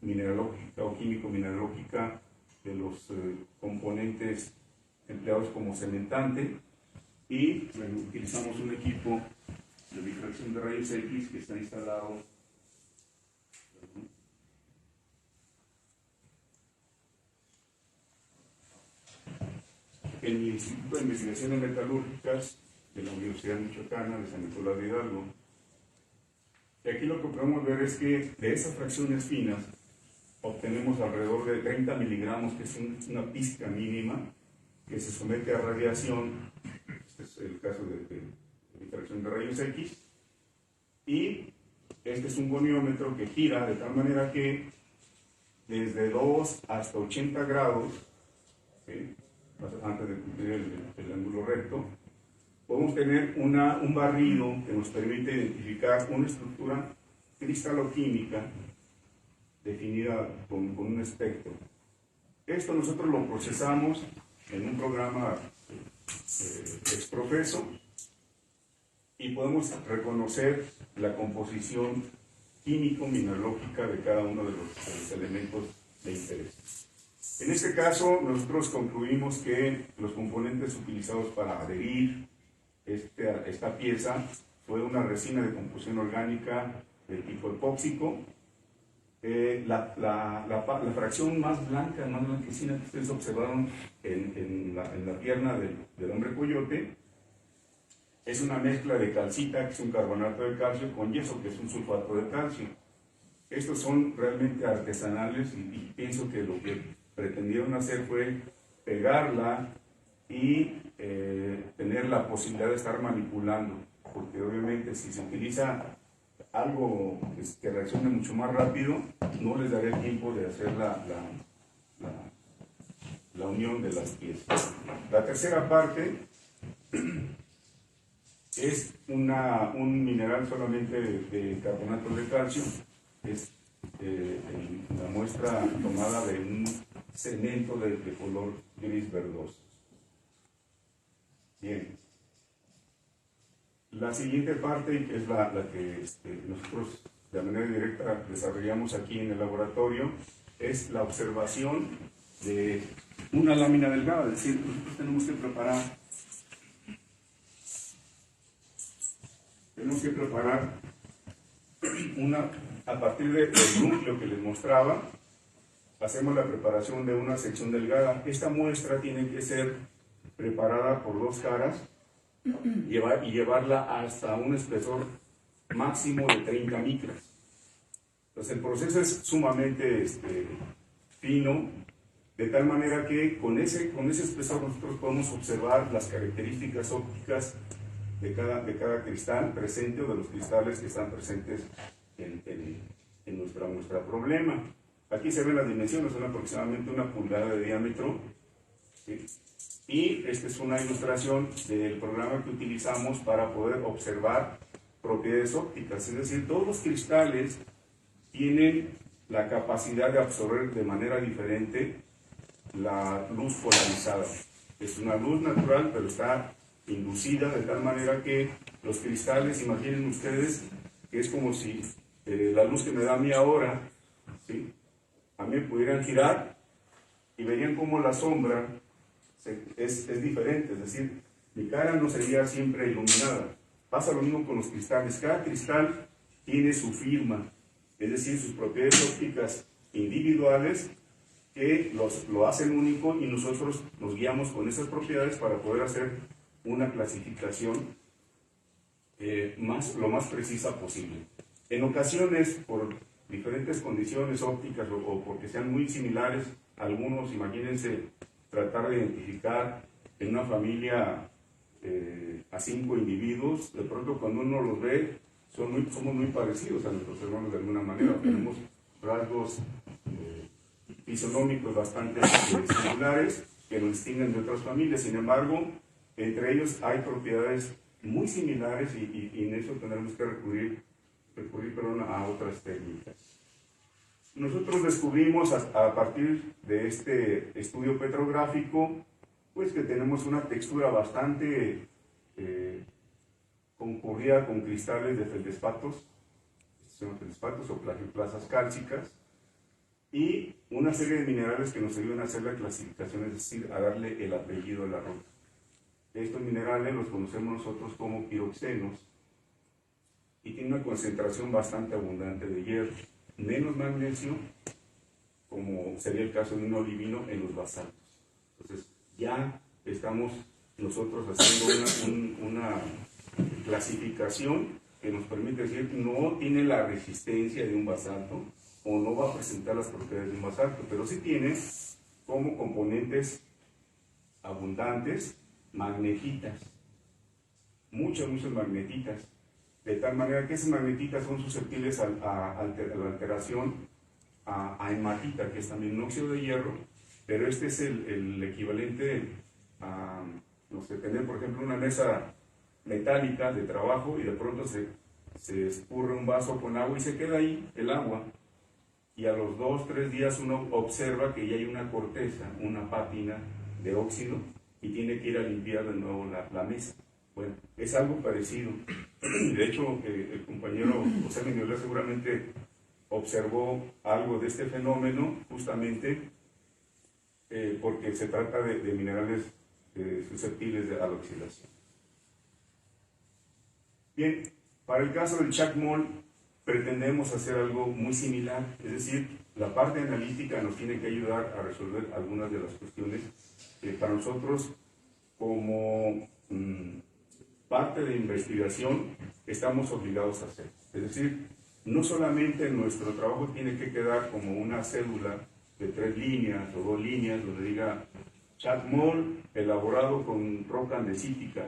mineralógica o químico-mineralógica de los componentes empleados como cementante, y bueno, utilizamos un equipo de difracción de rayos X que está instalado en el Instituto de Investigaciones Metalúrgicas de la Universidad Michoacana de San Nicolás de Hidalgo. Y aquí lo que podemos ver es que de esas fracciones finas obtenemos alrededor de 30 miligramos, que es una pizca mínima, que se somete a radiación. Este es el caso de difracción de rayos X. Y este es un goniómetro que gira de tal manera que desde 2 hasta 80 grados, ¿sí?, antes de cumplir el ángulo recto, podemos tener un barrido que nos permite identificar una estructura cristaloquímica definida con un espectro. Esto nosotros lo procesamos en un programa exprofeso y podemos reconocer la composición químico-mineralógica de cada uno de los elementos de interés. En este caso, nosotros concluimos que los componentes utilizados para adherir esta pieza fue una resina de composición orgánica de tipo epóxico. La fracción más blanca, más blanquecina que ustedes observaron en la pierna del hombre coyote, es una mezcla de calcita, que es un carbonato de calcio, con yeso, que es un sulfato de calcio. Estos son realmente artesanales y pienso que lo que pretendieron hacer fue pegarla y tener la posibilidad de estar manipulando, porque obviamente si se utiliza algo que reaccione mucho más rápido, no les daría tiempo de hacer la unión de las piezas. La tercera parte es un mineral solamente de carbonato de calcio, es la muestra tomada de un cemento de color gris verdoso. Bien. La siguiente parte, que es la que nosotros de manera directa desarrollamos aquí en el laboratorio, es la observación de una lámina delgada. Es decir, nosotros tenemos que preparar a partir del núcleo que les mostraba, hacemos la preparación de una sección delgada. Esta muestra tiene que ser preparada por 2 caras y llevarla hasta un espesor máximo de 30 micras. Entonces el proceso es sumamente fino, de tal manera que con ese espesor nosotros podemos observar las características ópticas de cada cristal presente o de los cristales que están presentes en nuestra problema. Aquí se ven las dimensiones, son aproximadamente 1 pulgada de diámetro, ¿sí? Y esta es una ilustración del programa que utilizamos para poder observar propiedades ópticas, es decir, todos los cristales tienen la capacidad de absorber de manera diferente la luz polarizada. Es una luz natural, pero está inducida de tal manera que los cristales, imaginen ustedes, que es como si la luz que me da a mí ahora, ¿sí?, a mí pudieran girar y verían cómo la sombra es diferente, es decir, mi cara no sería siempre iluminada. Pasa lo mismo con los cristales. Cada cristal tiene su firma, es decir, sus propiedades ópticas individuales que lo hacen único, y nosotros nos guiamos con esas propiedades para poder hacer una clasificación lo más precisa posible. En ocasiones, por diferentes condiciones ópticas o porque sean muy similares, algunos, imagínense, tratar de identificar en una familia a 5 individuos, de pronto cuando uno los ve, somos muy parecidos a nuestros hermanos de alguna manera, tenemos rasgos fisionómicos bastante similares que nos distinguen de otras familias. Sin embargo, entre ellos hay propiedades muy similares y en eso tendremos que recurrir a otras técnicas. Nosotros descubrimos a partir de este estudio petrográfico, pues que tenemos una textura bastante concurrida con cristales de feldespatos, son feldespatos o plagioclasas cálcicas, y una serie de minerales que nos ayudan a hacer la clasificación, es decir, a darle el apellido a la roca. Estos minerales los conocemos nosotros como piroxenos y tienen una concentración bastante abundante de hierro, menos magnesio, como sería el caso de un olivino en los basaltos. Entonces ya estamos nosotros haciendo una clasificación que nos permite decir que no tiene la resistencia de un basalto o no va a presentar las propiedades de un basalto, pero sí tiene como componentes abundantes magnetitas, muchas magnetitas, de tal manera que esas magnetitas son susceptibles a la alteración a hematita, que es también un óxido de hierro, pero este es el equivalente a, no sé, tener por ejemplo una mesa metálica de trabajo y de pronto se escurre un vaso con agua y se queda ahí el agua, y a los 2-3 días uno observa que ya hay una corteza, una pátina de óxido, y tiene que ir a limpiar de nuevo la mesa. Bueno, es algo parecido. De hecho, el compañero José Miguel seguramente observó algo de este fenómeno, justamente porque se trata de minerales susceptibles a la oxidación. Bien, para el caso del chacmol, pretendemos hacer algo muy similar, es decir, la parte analítica nos tiene que ayudar a resolver algunas de las cuestiones que para nosotros como parte de investigación estamos obligados a hacer. Es decir, no solamente nuestro trabajo tiene que quedar como una cédula de 3 líneas o 2 líneas donde diga chacmol elaborado con roca andesítica.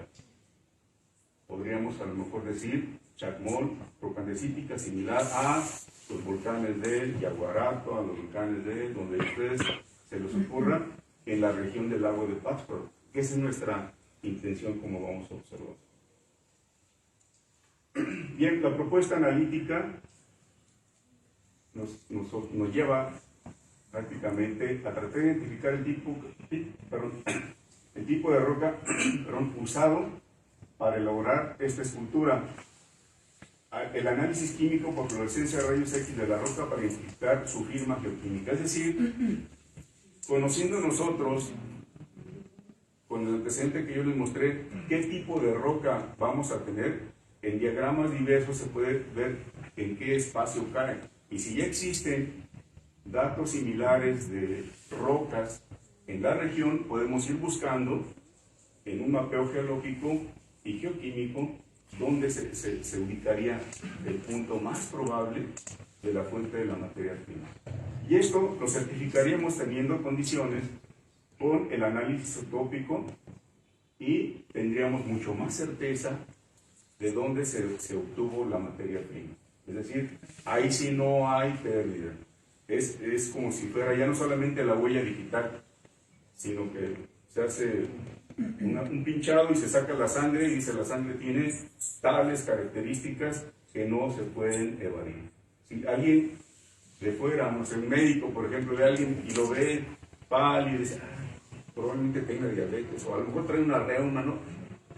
Podríamos a lo mejor decir chacmol, roca andesítica similar a los volcanes de Yaguarato, a los volcanes de donde ustedes se les ocurra, en la región del lago de Pátzcuaro, que esa es nuestra intención como vamos a observar. Bien, la propuesta analítica nos lleva prácticamente a tratar de identificar el tipo de roca usado para elaborar esta escultura. El análisis químico por fluorescencia de rayos X de la roca para identificar su firma geoquímica, es decir, conociendo nosotros, con el antecedente que yo les mostré, qué tipo de roca vamos a tener, en diagramas diversos se puede ver en qué espacio cae. Y si ya existen datos similares de rocas en la región, podemos ir buscando en un mapeo geológico y geoquímico dónde se ubicaría el punto más probable de la fuente de la materia prima. Y esto lo certificaríamos teniendo condiciones con el análisis isotópico y tendríamos mucho más certeza de dónde se obtuvo la materia prima. Es decir, ahí sí no hay pérdida. Es como si fuera ya no solamente la huella digital, sino que se hace un pinchado y se saca la sangre y dice la sangre tiene tales características que no se pueden evadir. Si alguien de fuera, no sé, un médico, por ejemplo, ve a alguien y lo ve pálido y dice, probablemente tenga diabetes, o a lo mejor trae una reuma, ¿no?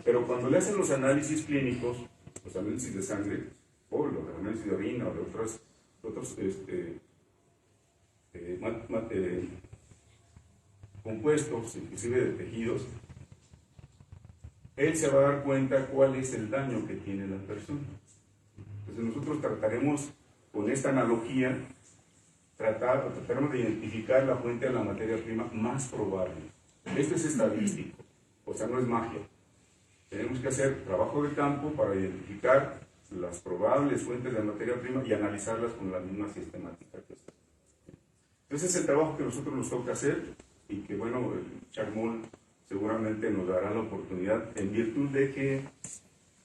Pero cuando le hacen los análisis clínicos, los análisis de sangre, o los análisis de orina, o de otros compuestos, inclusive de tejidos, él se va a dar cuenta cuál es el daño que tiene la persona. Entonces nosotros trataremos con esta analogía, trataremos de identificar la fuente de la materia prima más probable. Esto es estadístico, o sea, no es magia. Tenemos que hacer trabajo de campo para identificar las probables fuentes de materia prima y analizarlas con la misma sistemática que está. Entonces es el trabajo que nosotros nos toca hacer y que, bueno, el Chacmol seguramente nos dará la oportunidad en virtud de que,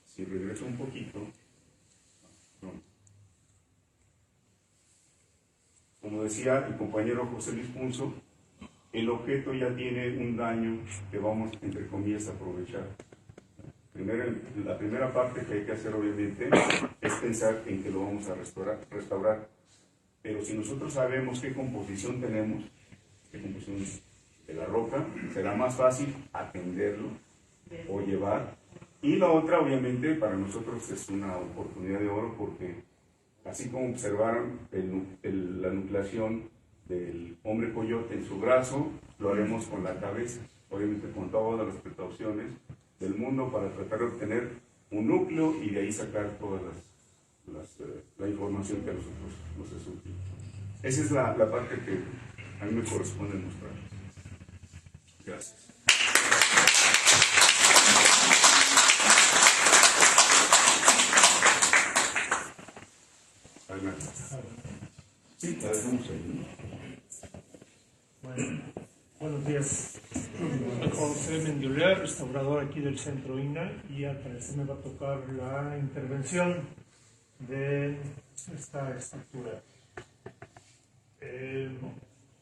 si regreso un poquito, como decía el compañero José Luis Punzo, el objeto ya tiene un daño que vamos, entre comillas, a aprovechar. La primera parte que hay que hacer, obviamente, es pensar en que lo vamos a restaurar. Pero si nosotros sabemos qué composición tenemos, qué composición de la roca, será más fácil atenderlo o llevar. Y la otra, obviamente, para nosotros es una oportunidad de oro porque, así como observaron la nucleación del hombre coyote en su brazo, lo haremos con la cabeza, obviamente con todas las precauciones del mundo para tratar de obtener un núcleo y de ahí sacar toda la información que a nosotros nos es útil. Esa es la parte que a mí me corresponde mostrar. Gracias. Adelante. Sí, la dejamos ahí. Bueno, buenos días. Soy José Mendioler, restaurador aquí del Centro INA, y al parecer me va a tocar la intervención de esta estructura.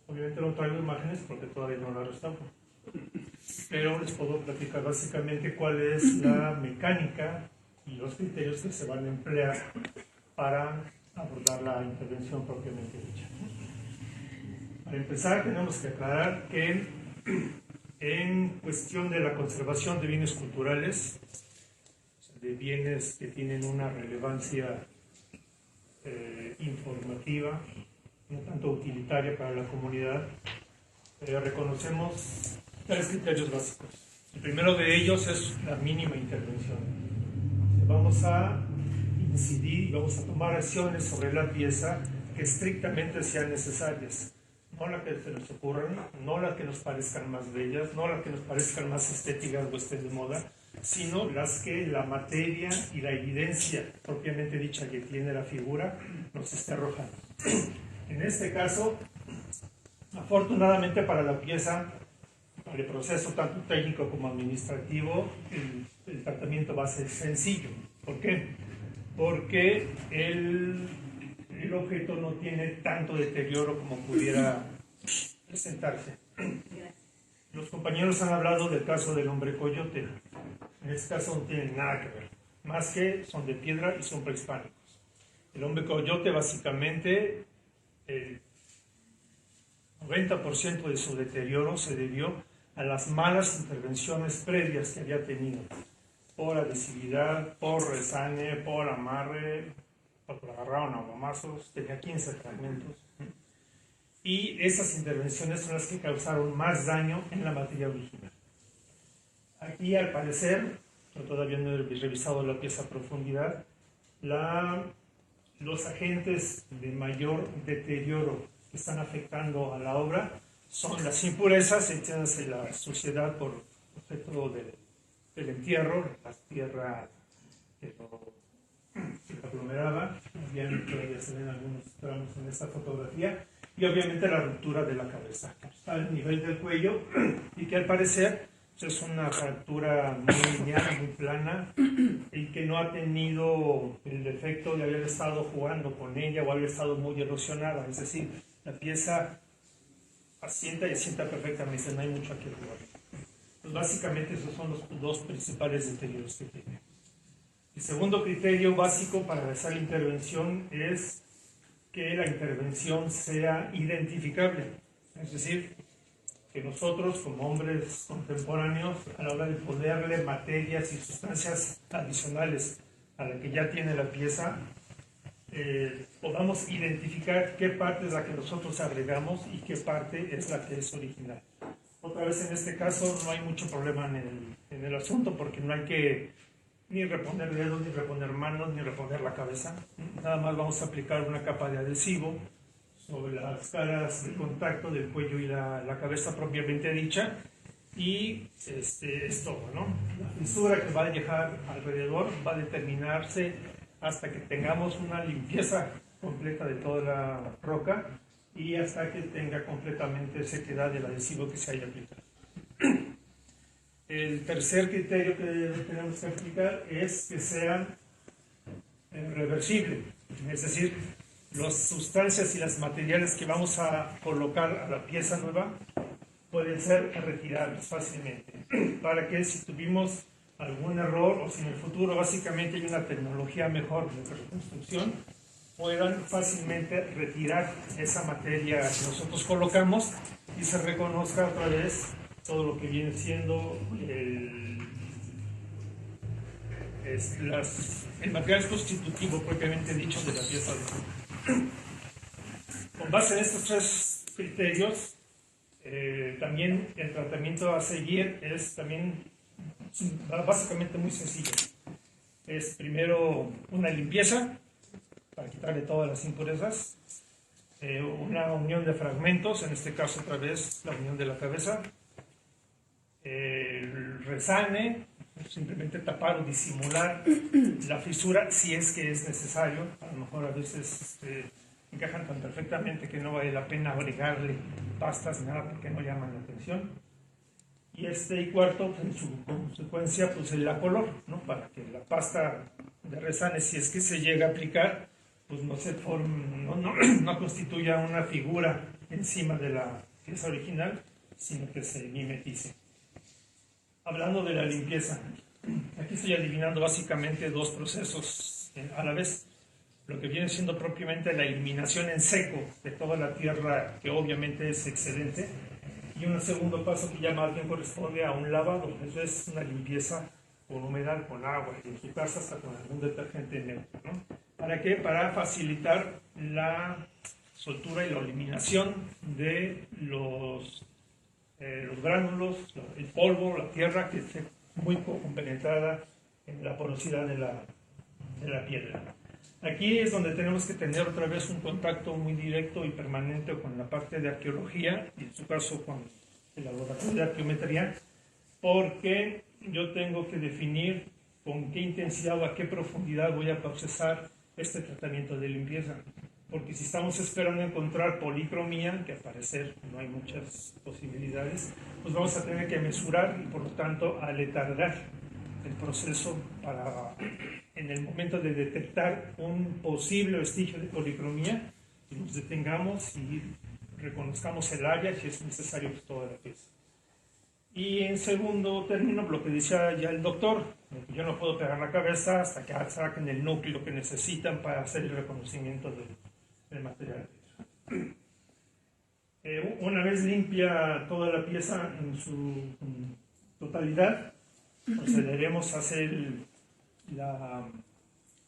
Obviamente no traigo imágenes porque todavía no la restauro, pero les puedo platicar básicamente cuál es la mecánica y los criterios que se van a emplear para abordar la intervención propiamente dicha. Para empezar, tenemos que aclarar que en cuestión de la conservación de bienes culturales, de bienes que tienen una relevancia informativa, no tanto utilitaria para la comunidad, reconocemos tres criterios básicos. El primero de ellos es la mínima intervención. Vamos a incidir y vamos a tomar acciones sobre la pieza que estrictamente sean necesarias. No las que se nos ocurran, no las que nos parezcan más bellas, no las que nos parezcan más estéticas o estén de moda, sino las que la materia y la evidencia propiamente dicha que tiene la figura nos esté arrojando. En este caso, afortunadamente para la pieza, para el proceso tanto técnico como administrativo, el tratamiento va a ser sencillo. ¿Por qué? Porque el objeto no tiene tanto deterioro como pudiera presentarse. Los compañeros han hablado del caso del hombre coyote. En este caso no tienen nada que ver, más que son de piedra y son prehispánicos. El hombre coyote básicamente, el 90% de su deterioro se debió a las malas intervenciones previas que había tenido, por adhesividad, por resane, por amarre, porque lo agarraron a gomazos, tenía 15 fragmentos. Y esas intervenciones son las que causaron más daño en la materia original. Aquí, al parecer, yo todavía no he revisado la pieza a profundidad, los agentes de mayor deterioro que están afectando a la obra son las impurezas, entiéndase la suciedad por efecto del entierro, la tierra que lo aglomeraba, bien todavía se ven algunos tramos en esta fotografía, y obviamente la ruptura de la cabeza, que está al nivel del cuello y que al parecer es una fractura muy lineal, muy plana, y que no ha tenido el defecto de haber estado jugando con ella o haber estado muy erosionada, es decir, la pieza asienta y asienta perfectamente, no hay mucho aquí que jugar. Pues básicamente esos son los dos principales deterioros que tiene. El segundo criterio básico para realizar la intervención es que la intervención sea identificable, es decir, que nosotros como hombres contemporáneos, a la hora de ponerle materias y sustancias adicionales a la que ya tiene la pieza, podamos identificar qué parte es la que nosotros agregamos y qué parte es la que es original. Otra vez en este caso no hay mucho problema en el asunto, porque no hay que ni reponer dedos, ni reponer manos, ni reponer la cabeza. Nada más vamos a aplicar una capa de adhesivo sobre las caras de contacto del cuello y la cabeza propiamente dicha, y es todo, ¿no? La fisura que va a dejar alrededor va a determinarse hasta que tengamos una limpieza completa de toda la roca y hasta que tenga completamente sequedad del adhesivo que se haya aplicado. El tercer criterio que tenemos que aplicar es que sea reversible, es decir, las sustancias y los materiales que vamos a colocar a la pieza nueva pueden ser retirables fácilmente, para que si tuvimos algún error o si en el futuro básicamente hay una tecnología mejor de reconstrucción, puedan fácilmente retirar esa materia que nosotros colocamos y se reconozca otra vez todo lo que viene siendo el material constitutivo propiamente dicho de la pieza. Con base en estos tres criterios, también el tratamiento a seguir es también básicamente muy sencillo. Es primero una limpieza para quitarle todas las impurezas, una unión de fragmentos, en este caso otra vez la unión de la cabeza, el resane, simplemente tapar o disimular la fisura si es que es necesario. A lo mejor a veces encajan tan perfectamente que no vale la pena agregarle pastas ni nada porque no llaman la atención. Y cuarto, en su consecuencia, pues el acolor, ¿no? Para que la pasta de resane, si es que se llega a aplicar, pues no se no constituya una figura encima de la pieza original, sino que se mimetice. Hablando de la limpieza, aquí estoy adivinando básicamente dos procesos a la vez. Lo que viene siendo propiamente la eliminación en seco de toda la tierra, que obviamente es excedente, y un segundo paso que ya más bien corresponde a un lavado. Eso es una limpieza con humedad, con agua, y en su casa hasta con algún detergente neutro, ¿no? ¿Para qué? Para facilitar la soltura y la eliminación de los gránulos, el polvo, la tierra que esté muy poco penetrada en la porosidad de la piedra. Aquí es donde tenemos que tener otra vez un contacto muy directo y permanente con la parte de arqueología, y en su caso con el laboratorio de arqueometría, porque yo tengo que definir con qué intensidad o a qué profundidad voy a procesar este tratamiento de limpieza. Porque si estamos esperando encontrar policromía, que al parecer no hay muchas posibilidades, pues vamos a tener que mesurar y por lo tanto aletargar el proceso para, en el momento de detectar un posible vestigio de policromía, que nos detengamos y reconozcamos el área si es necesario, pues, toda la pieza. Y en segundo término, lo que decía ya el doctor, yo no puedo pegar la cabeza hasta que saquen el núcleo que necesitan para hacer el reconocimiento del material. Una vez limpia toda la pieza en su totalidad, procederemos a hacer la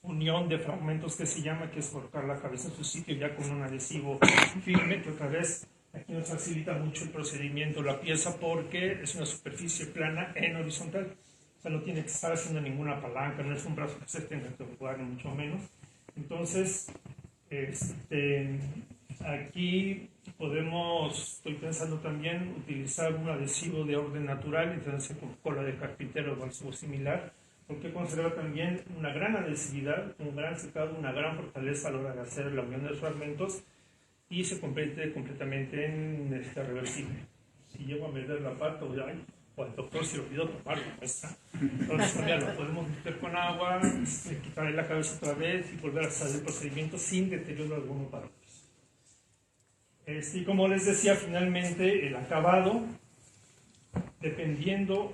unión de fragmentos que se llama, que es colocar la cabeza en su sitio ya con un adhesivo firme, que otra vez aquí nos facilita mucho el procedimiento, la pieza, porque es una superficie plana en horizontal. O sea, no tiene que estar haciendo ninguna palanca, no es un brazo que se tenga que jugar, ni mucho menos. Entonces, aquí estoy pensando también utilizar un adhesivo de orden natural, entonces con cola de carpintero o algo similar, porque conserva también una gran adhesividad, un gran secado, una gran fortaleza a la hora de hacer la unión de los fragmentos y se convierte completamente en reversible. Si llego a meter la pata o el doctor se olvidó tomarlo, entonces ya lo podemos meter con agua, quitarle la cabeza otra vez y volver a hacer el procedimiento sin deterioro alguno para nosotros. Y como les decía, finalmente el acabado, dependiendo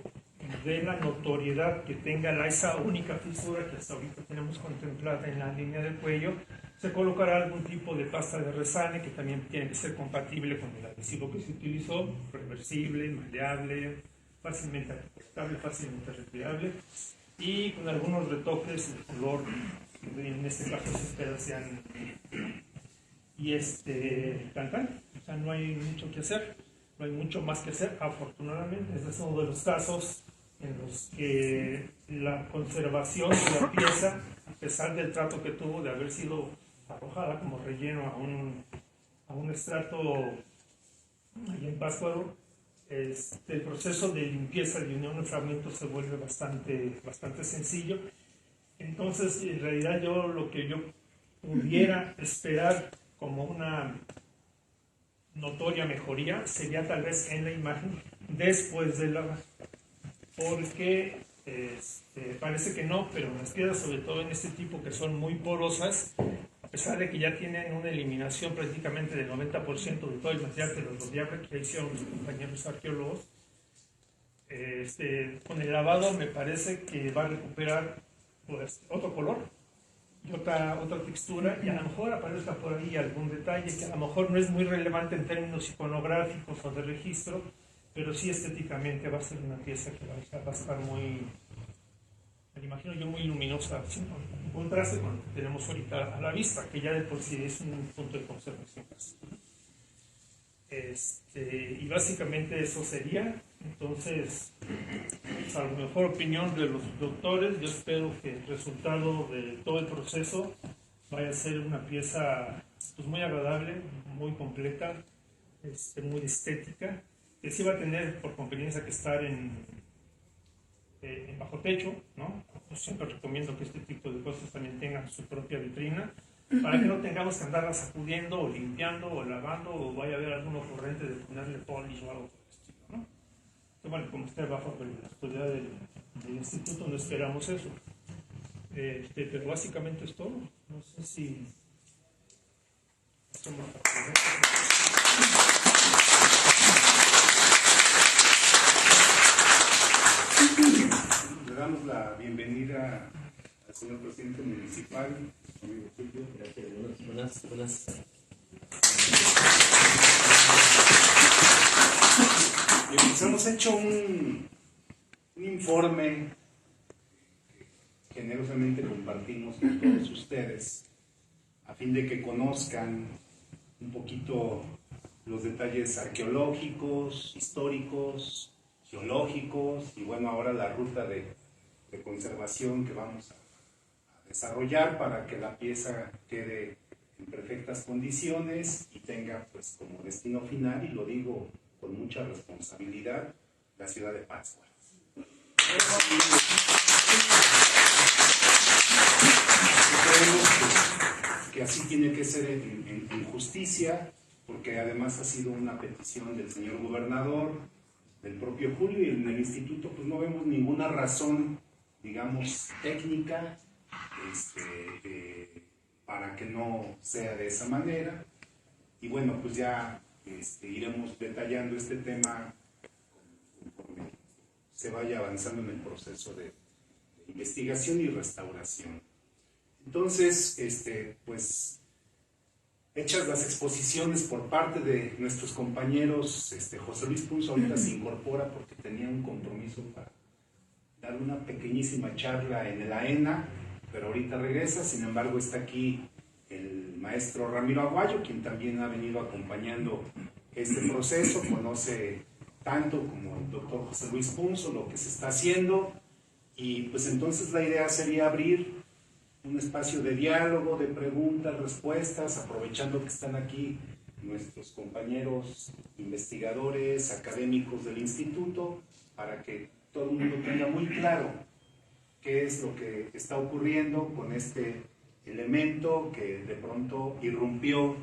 de la notoriedad que tenga esa única fisura que hasta ahorita tenemos contemplada en la línea del cuello, se colocará algún tipo de pasta de resane que también tiene que ser compatible con el adhesivo que se utilizó, reversible, maleable, fácilmente recortable, fácilmente recreable y con algunos retoques de color, en este caso se espera sean cantan. O sea, no hay mucho que hacer, no hay mucho más que hacer, afortunadamente. Este es uno de los casos en los que la conservación de la pieza, a pesar del trato que tuvo de haber sido arrojada como relleno a un estrato ahí en Pátzcuaro, el proceso de limpieza de unión de fragmentos se vuelve bastante sencillo. Entonces, en realidad lo que yo pudiera esperar como una notoria mejoría sería tal vez en la imagen después de lavar, porque parece que no, pero las piedras, sobre todo en este tipo que son muy porosas, a pesar de que ya tienen una eliminación prácticamente del 90% de todo el material que los rodeaba, que ya hicieron los compañeros arqueólogos, con el lavado me parece que va a recuperar pues, otro color y otra textura, y a lo mejor aparezca por ahí algún detalle que a lo mejor no es muy relevante en términos iconográficos o de registro, pero sí estéticamente va a ser una pieza que va a estar muy, me imagino yo, muy luminosa, en contraste con lo que tenemos ahorita a la vista, que ya de por sí es un punto de conservación. Y básicamente eso sería. Entonces, a la mejor opinión de los doctores, yo espero que el resultado de todo el proceso vaya a ser una pieza pues, muy agradable, muy completa, muy estética, que sí va a tener por conveniencia que estar en bajo techo, ¿no? Yo siempre recomiendo que este tipo de cosas también tengan su propia vitrina, para que no tengamos que andarla sacudiendo o limpiando o lavando o vaya a haber algún ocurrente de ponerle polish o algo por el estilo, ¿no? Que bueno, como está bajo la autoridad del instituto, no esperamos eso. Pero básicamente es todo. No sé si... Le damos la bienvenida al señor presidente municipal, amigo Julio. Gracias, buenas. Pues hemos hecho un informe que generosamente compartimos con todos ustedes a fin de que conozcan un poquito los detalles arqueológicos, históricos, geológicos y bueno, ahora la ruta de conservación que vamos a desarrollar para que la pieza quede en perfectas condiciones y tenga pues como destino final, y lo digo con mucha responsabilidad, la ciudad de Pátzcuaro. Creemos que así tiene que ser en justicia, porque además ha sido una petición del señor gobernador, del propio Julio, y en el instituto pues no vemos ninguna razón, digamos, técnica para que no sea de esa manera. Y bueno, pues ya iremos detallando este tema conforme se vaya avanzando en el proceso de investigación y restauración. Entonces, pues hechas las exposiciones por parte de nuestros compañeros, José Luis Punzo ahorita se incorpora porque tenía un compromiso para dar una pequeñísima charla en el AENA, pero ahorita regresa. Sin embargo, está aquí el maestro Ramiro Aguayo, quien también ha venido acompañando este proceso, conoce tanto como el doctor José Luis Punzo lo que se está haciendo, y pues entonces la idea sería abrir un espacio de diálogo, de preguntas, respuestas, aprovechando que están aquí nuestros compañeros investigadores, académicos del instituto, para que todo el mundo tenga muy claro qué es lo que está ocurriendo con este elemento que de pronto irrumpió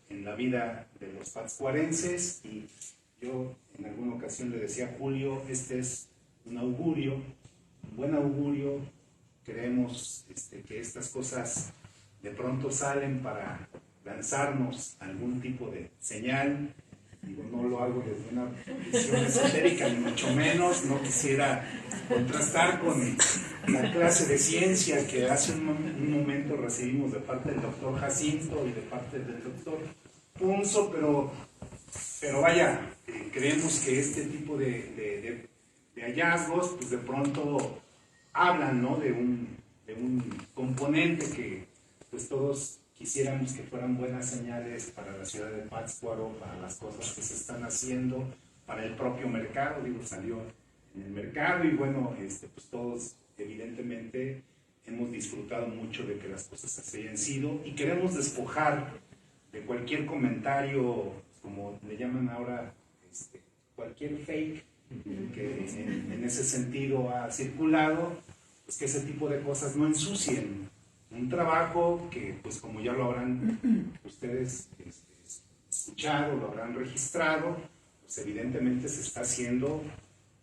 en la vida de los pátzcuarenses. Y yo en alguna ocasión le decía a Julio, este es un augurio, un buen augurio. Creemos que estas cosas de pronto salen para lanzarnos algún tipo de señal. Digo, no lo hago desde una visión esotérica, ni mucho menos. No quisiera contrastar con la clase de ciencia que hace un momento recibimos de parte del doctor Jacinto y de parte del doctor Punzo, pero vaya, creemos que este tipo de hallazgos, pues de pronto hablan, ¿no?, de un componente que pues todos quisiéramos que fueran buenas señales para la ciudad de Pátzcuaro, para las cosas que se están haciendo, para el propio mercado. Digo, salió en el mercado y bueno, pues todos evidentemente hemos disfrutado mucho de que las cosas así hayan sido, y queremos despojar de cualquier comentario, como le llaman ahora, cualquier fake que en ese sentido ha circulado, pues que ese tipo de cosas no ensucien un trabajo que, pues como ya lo habrán ustedes escuchado, lo habrán registrado, pues evidentemente se está haciendo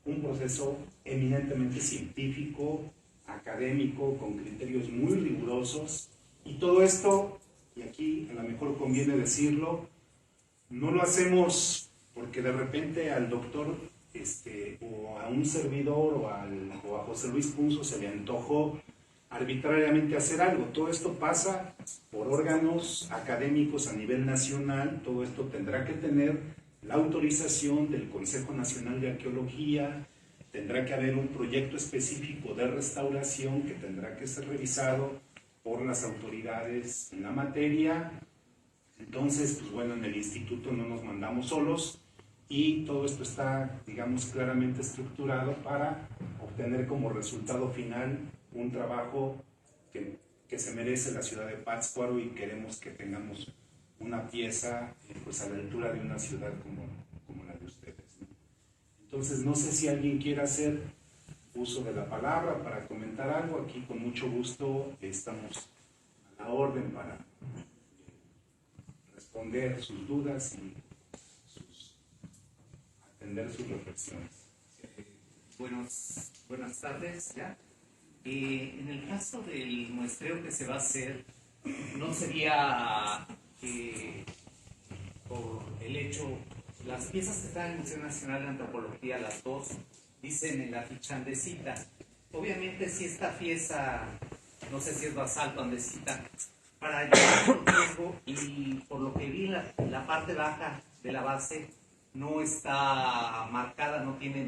un proceso eminentemente científico, académico, con criterios muy rigurosos, y todo esto, y aquí a lo mejor conviene decirlo, no lo hacemos porque de repente al doctor o a un servidor o a José Luis Punzo se le antojó arbitrariamente hacer algo. Todo esto pasa por órganos académicos a nivel nacional. Todo esto tendrá que tener la autorización del Consejo Nacional de Arqueología, tendrá que haber un proyecto específico de restauración que tendrá que ser revisado por las autoridades en la materia. Entonces, pues bueno, en el instituto no nos mandamos solos, y todo esto está, digamos, claramente estructurado para obtener como resultado final un trabajo que se merece la ciudad de Pátzcuaro, y queremos que tengamos una pieza pues a la altura de una ciudad como la de ustedes, ¿no? Entonces, no sé si alguien quiere hacer uso de la palabra para comentar algo. Aquí con mucho gusto estamos a la orden para responder sus dudas y atender sus reflexiones. Buenas tardes, ¿ya? En el caso del muestreo que se va a hacer, no sería por el hecho, las piezas que están en el Museo Nacional de Antropología, las dos, dicen en la ficha andesita. Obviamente, si esta pieza, no sé si es basalto, andesita, para llevar el riesgo, y por lo que vi, la parte baja de la base no está marcada, no tiene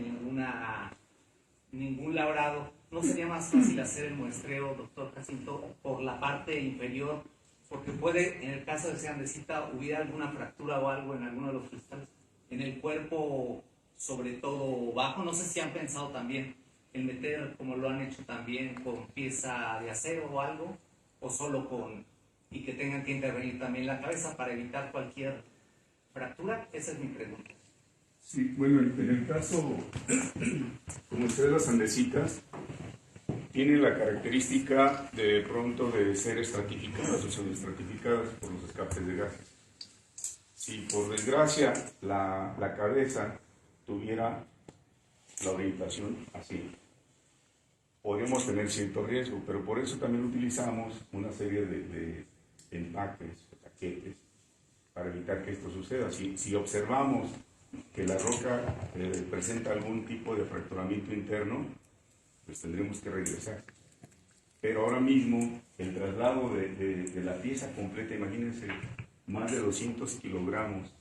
ningún labrado. ¿No sería más fácil hacer el muestreo, doctor Jacinto, por la parte inferior? Porque puede, en el caso de que sea andesita, hubiera alguna fractura o algo en alguno de los cristales. En el cuerpo, sobre todo bajo, no sé si han pensado también en meter, como lo han hecho también, con pieza de acero o algo, o solo y que tengan que intervenir también la cabeza para evitar cualquier fractura. Esa es mi pregunta. Sí, bueno, en el caso, como ustedes, las andesitas tienen la característica de pronto de ser estratificadas o semi-estratificadas por los escapes de gases. Si por desgracia la cabeza tuviera la orientación así, podemos tener cierto riesgo, pero por eso también utilizamos una serie de empactes, taquetes, para evitar que esto suceda. Si observamos que la roca presenta algún tipo de fracturamiento interno, pues tendremos que regresar. Pero ahora mismo el traslado de la pieza completa, imagínense, más de 200 kilogramos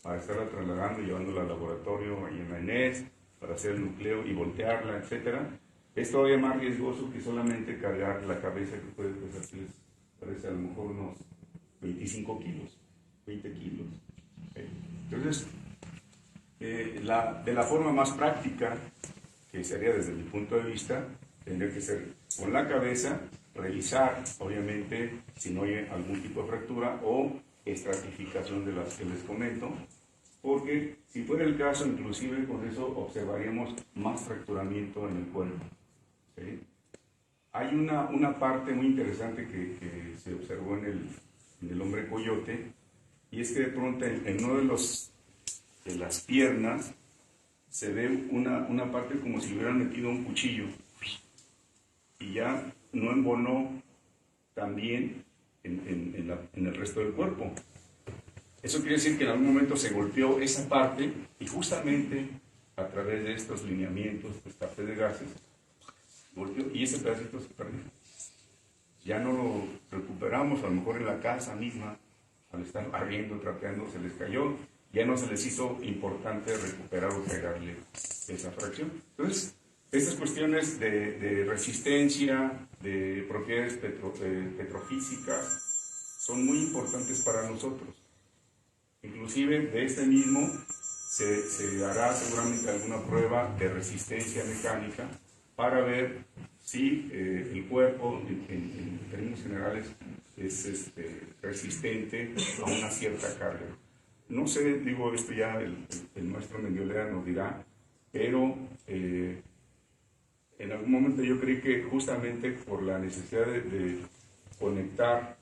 para estarla trasladando, llevándola al laboratorio ahí en la ENES, para hacer el nucleo y voltearla, etcétera, es todavía más riesgoso que solamente cargar la cabeza, que puede pesar, parece a lo mejor unos 25 kilos, 20 kilos. Entonces, de la forma más práctica, que sería desde mi punto de vista, tendría que ser con la cabeza, revisar, obviamente, si no hay algún tipo de fractura, o estratificación de las que les comento, porque si fuera el caso, inclusive con eso observaríamos más fracturamiento en el cuerpo. ¿Sí? Hay una parte muy interesante que se observó en el hombre coyote, y es que de pronto en uno de las piernas se ve una parte como si le hubieran metido un cuchillo y ya no embonó también en el resto del cuerpo. Eso quiere decir que en algún momento se golpeó esa parte y justamente a través de estos lineamientos, escape de gases, golpeó y ese pedacito se perdió. Ya no lo recuperamos, a lo mejor en la casa misma, al estar barriendo, trapeando, se les cayó, ya no se les hizo importante recuperar o pegarle esa fracción. Entonces, estas cuestiones de resistencia, de propiedades petrofísicas, son muy importantes para nosotros. Inclusive de este mismo se hará seguramente alguna prueba de resistencia mecánica para ver si el cuerpo, en términos generales, es resistente a una cierta carga. No sé, digo, esto ya el maestro Mendiola nos dirá, pero en algún momento yo creí que justamente por la necesidad de conectar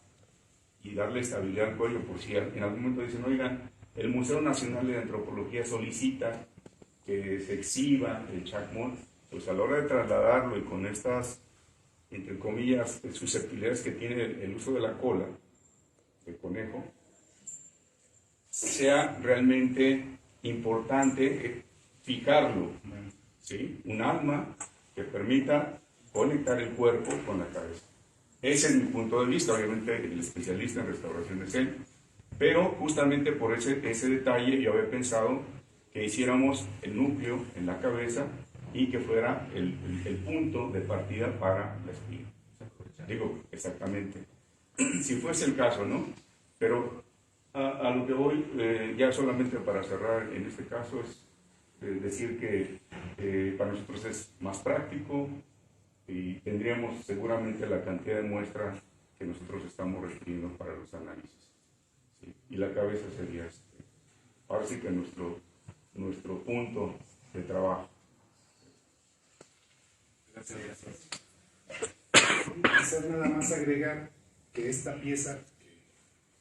y darle estabilidad al cuello, por si en algún momento dicen, oigan, el Museo Nacional de Antropología solicita que se exhiba el chacmol, pues a la hora de trasladarlo y con estas, entre comillas, susceptibilidades que tiene el uso de la cola del conejo, sea realmente importante fijarlo, ¿sí? Un alma que permita conectar el cuerpo con la cabeza. Ese es mi punto de vista, obviamente el especialista en restauración es él, pero justamente por ese detalle yo había pensado que hiciéramos el núcleo en la cabeza y que fuera el punto de partida para la espina. Digo, exactamente, si fuese el caso, ¿no? Pero a lo que voy, ya solamente para cerrar en este caso, es decir que para nosotros es más práctico y tendríamos seguramente la cantidad de muestras que nosotros estamos requiriendo para los análisis. ¿Sí? Y la cabeza sería ahora sí que nuestro punto de trabajo. Gracias. Quizás nada más agregar que esta pieza,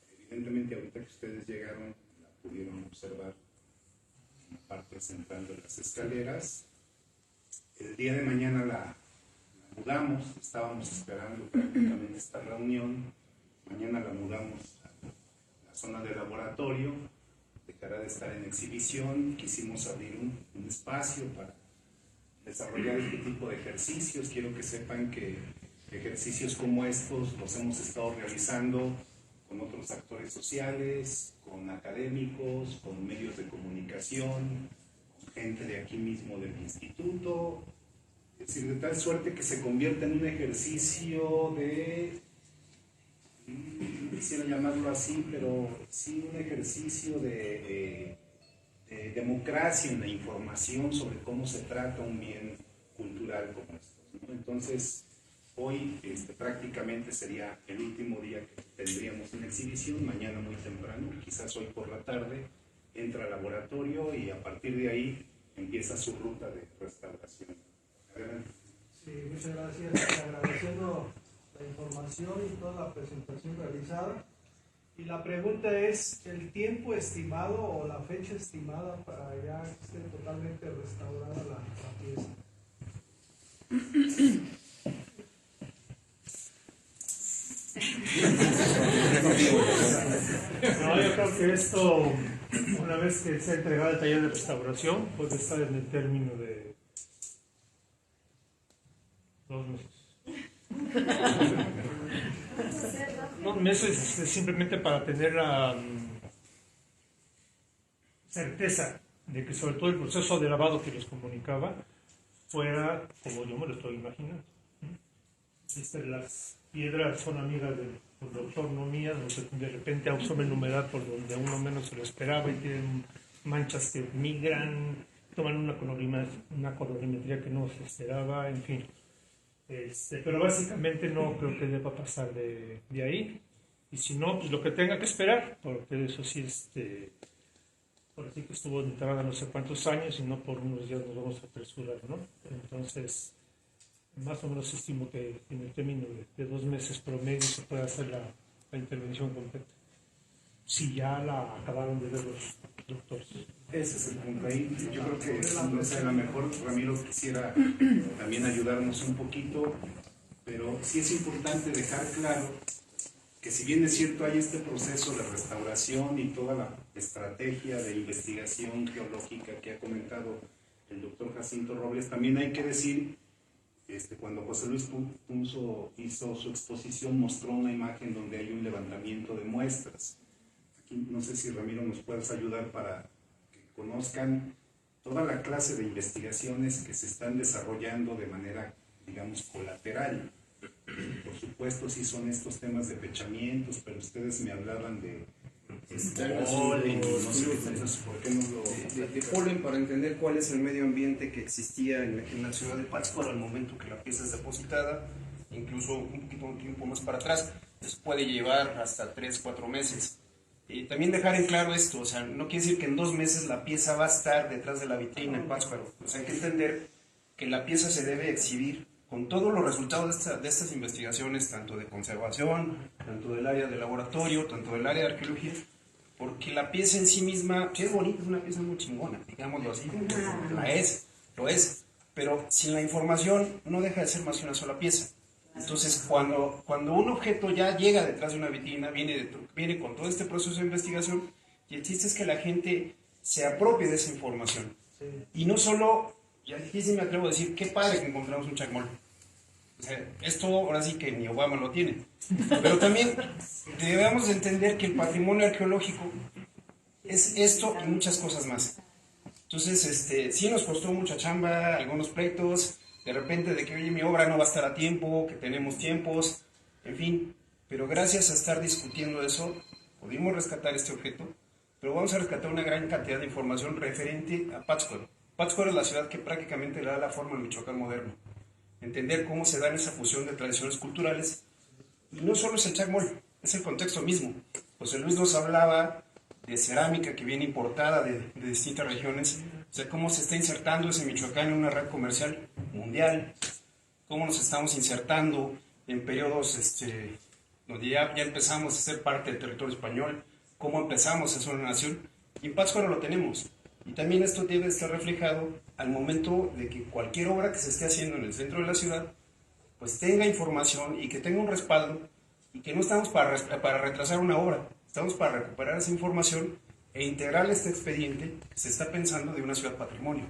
que evidentemente ahorita que ustedes llegaron, la pudieron observar en la parte central de las escaleras. El día de mañana la mudamos, estábamos esperando prácticamente esta reunión. Mañana la mudamos a la zona de laboratorio, dejará de estar en exhibición. Quisimos abrir un espacio para desarrollar este tipo de ejercicios. Quiero que sepan que ejercicios como estos los hemos estado realizando con otros actores sociales, con académicos, con medios de comunicación, con gente de aquí mismo del instituto. Es decir, de tal suerte que se convierte en un ejercicio de, no quisiera llamarlo así, pero sí un ejercicio de democracia en la información sobre cómo se trata un bien cultural como estos, ¿no? Entonces, hoy prácticamente sería el último día que tendríamos una exhibición, mañana muy temprano, quizás hoy por la tarde, entra al laboratorio y a partir de ahí empieza su ruta de restauración. Adelante. Sí, muchas gracias. Agradeciendo la información y toda la presentación realizada. Y la pregunta es, ¿el tiempo estimado o la fecha estimada para ya que esté totalmente restaurada la pieza? No, yo creo que esto, una vez que sea entregado al taller de restauración, puede estar en el término de 2 meses. 2 meses es simplemente para tener la certeza de que sobre todo el proceso de lavado que les comunicaba fuera como yo me lo estoy imaginando. Las piedras son amigas del doctor, no mías, de repente absorben humedad por donde uno menos se lo esperaba y tienen manchas que migran, toman una colorimetría que no se esperaba, en fin. Pero básicamente no creo que deba pasar de ahí Y si no, pues lo que tenga que esperar, porque eso sí, por así que estuvo enterrada no sé cuántos años y no por unos días nos vamos a apresurar, ¿no? Entonces, más o menos estimo que en el término de 2 meses promedio se puede hacer la intervención completa. Si ya la acabaron de ver los doctores. Ese es el punto ahí. Yo creo que, no sé, a lo mejor Ramiro quisiera también ayudarnos un poquito, pero sí es importante dejar claro que si bien es cierto hay este proceso de restauración y toda la estrategia de investigación geológica que ha comentado el doctor Jacinto Robles, también hay que decir, cuando José Luis hizo su exposición, mostró una imagen donde hay un levantamiento de muestras. Aquí no sé si Ramiro nos puedes ayudar para que conozcan toda la clase de investigaciones que se están desarrollando de manera, digamos, colateral. Por supuesto, sí son estos temas de pechamientos, pero ustedes me hablaban de polen, no sé qué, entonces, ¿por qué no lo...? De polen, para entender cuál es el medio ambiente que existía en la ciudad de Pátzcuaro al momento que la pieza es depositada, incluso un poquito de tiempo más para atrás, pues puede llevar hasta 3-4 meses. También dejar en claro esto, o sea, no quiere decir que en 2 meses la pieza va a estar detrás de la vitrina en Pátzcuaro. O sea, hay que entender que la pieza se debe exhibir con todos los resultados de estas investigaciones, tanto de conservación, tanto del área de laboratorio, tanto del área de arqueología, porque la pieza en sí misma, que es bonita, es una pieza muy chingona, digámoslo así, lo es, pero sin la información no deja de ser más que una sola pieza. Entonces, cuando un objeto ya llega detrás de una vitrina, viene con todo este proceso de investigación, y el chiste es que la gente se apropie de esa información. Y no solo, y aquí sí me atrevo a decir, qué padre que encontramos un chacmol. O sea, esto ahora sí que ni Obama lo tiene. Pero también debemos entender que el patrimonio arqueológico es esto y muchas cosas más. Entonces, sí nos costó mucha chamba, algunos pleitos, de repente de que, oye, mi obra no va a estar a tiempo, que tenemos tiempos, en fin. Pero gracias a estar discutiendo eso, pudimos rescatar este objeto, pero vamos a rescatar una gran cantidad de información referente a Pátzcuaro. Pátzcuaro es la ciudad que prácticamente le da la forma al Michoacán moderno. Entender cómo se da esa fusión de tradiciones culturales. Y no solo es el chacmol, es el contexto mismo. José Luis nos hablaba de cerámica que viene importada de distintas regiones, o sea, cómo se está insertando ese Michoacán en una red comercial mundial, cómo nos estamos insertando en periodos donde ya empezamos a ser parte del territorio español, cómo empezamos a ser una nación, y en Pátzcuaro lo tenemos. Y también esto debe estar reflejado al momento de que cualquier obra que se esté haciendo en el centro de la ciudad, pues tenga información y que tenga un respaldo, y que no estamos para retrasar una obra, estamos para recuperar esa información e integrar este expediente que se está pensando de una ciudad patrimonio.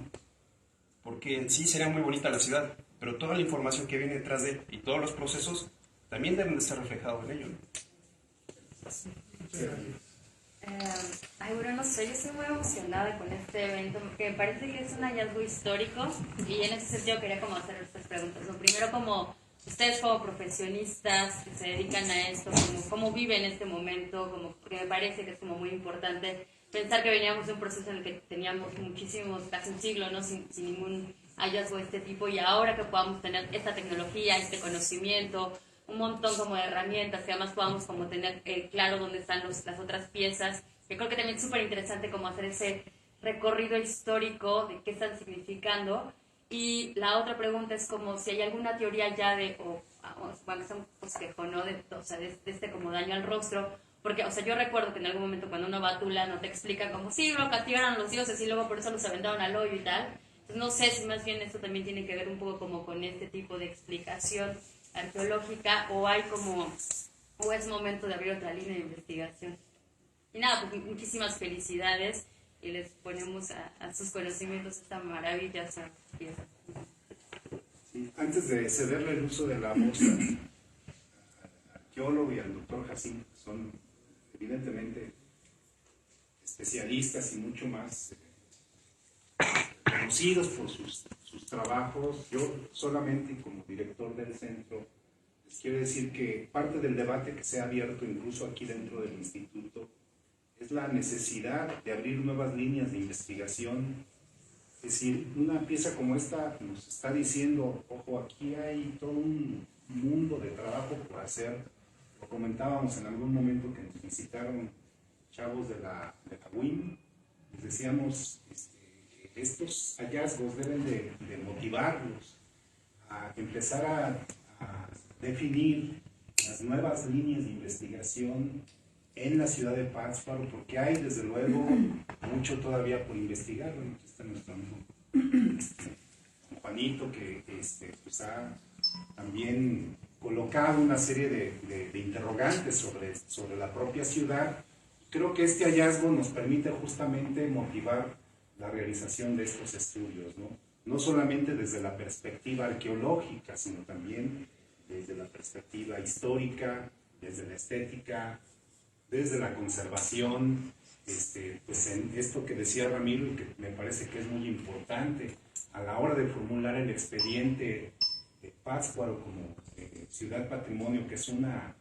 Porque en sí sería muy bonita la ciudad, pero toda la información que viene detrás de él y todos los procesos también deben de estar reflejados en ello, ¿no? Bueno, no sé, yo estoy muy emocionada con este evento porque me parece que es un hallazgo histórico y en ese sentido quería como hacer estas preguntas. Lo primero, como ustedes como profesionistas que se dedican a esto, cómo viven este momento, porque me parece que es como muy importante pensar que veníamos de un proceso en el que teníamos muchísimos, casi un siglo, ¿no? sin ningún hallazgo de este tipo, y ahora que podamos tener esta tecnología, este conocimiento, un montón como de herramientas, que además podamos como tener claro dónde están las otras piezas, que creo que también es súper interesante como hacer ese recorrido histórico de qué están significando. Y la otra pregunta es como si hay alguna teoría ya bueno, es un bosquejo, ¿no? De este como daño al rostro, porque, o sea, yo recuerdo que en algún momento cuando uno va a Tula no te explica como, sí, lo castigaron los dioses y luego por eso los aventaron al hoyo y tal. Entonces no sé si más bien esto también tiene que ver un poco como con este tipo de explicación arqueológica, o es momento de abrir otra línea de investigación. Y nada, pues muchísimas felicidades y les ponemos a sus conocimientos esta maravillosa pieza. Sí, antes de cederle el uso de la voz al arqueólogo y al doctor Jacinto, que son evidentemente especialistas y mucho más conocidos por sus trabajos, yo solamente como director del centro les quiero decir que parte del debate que se ha abierto incluso aquí dentro del instituto es la necesidad de abrir nuevas líneas de investigación. Es decir, una pieza como esta nos está diciendo, ojo, aquí hay todo un mundo de trabajo por hacer lo comentábamos en algún momento que nos visitaron chavos de la UIM, les decíamos que estos hallazgos deben de motivarlos a empezar a definir las nuevas líneas de investigación en la ciudad de Pátzcuaro, porque hay desde luego mucho todavía por investigar. Bueno, aquí está nuestro amigo Juanito, que pues ha también colocado una serie de interrogantes sobre la propia ciudad. Creo que este hallazgo nos permite justamente motivar la realización de estos estudios, no solamente desde la perspectiva arqueológica, sino también desde la perspectiva histórica, desde la estética, desde la conservación, pues en esto que decía Ramiro y que me parece que es muy importante a la hora de formular el expediente de Pátzcuaro como ciudad patrimonio, que es una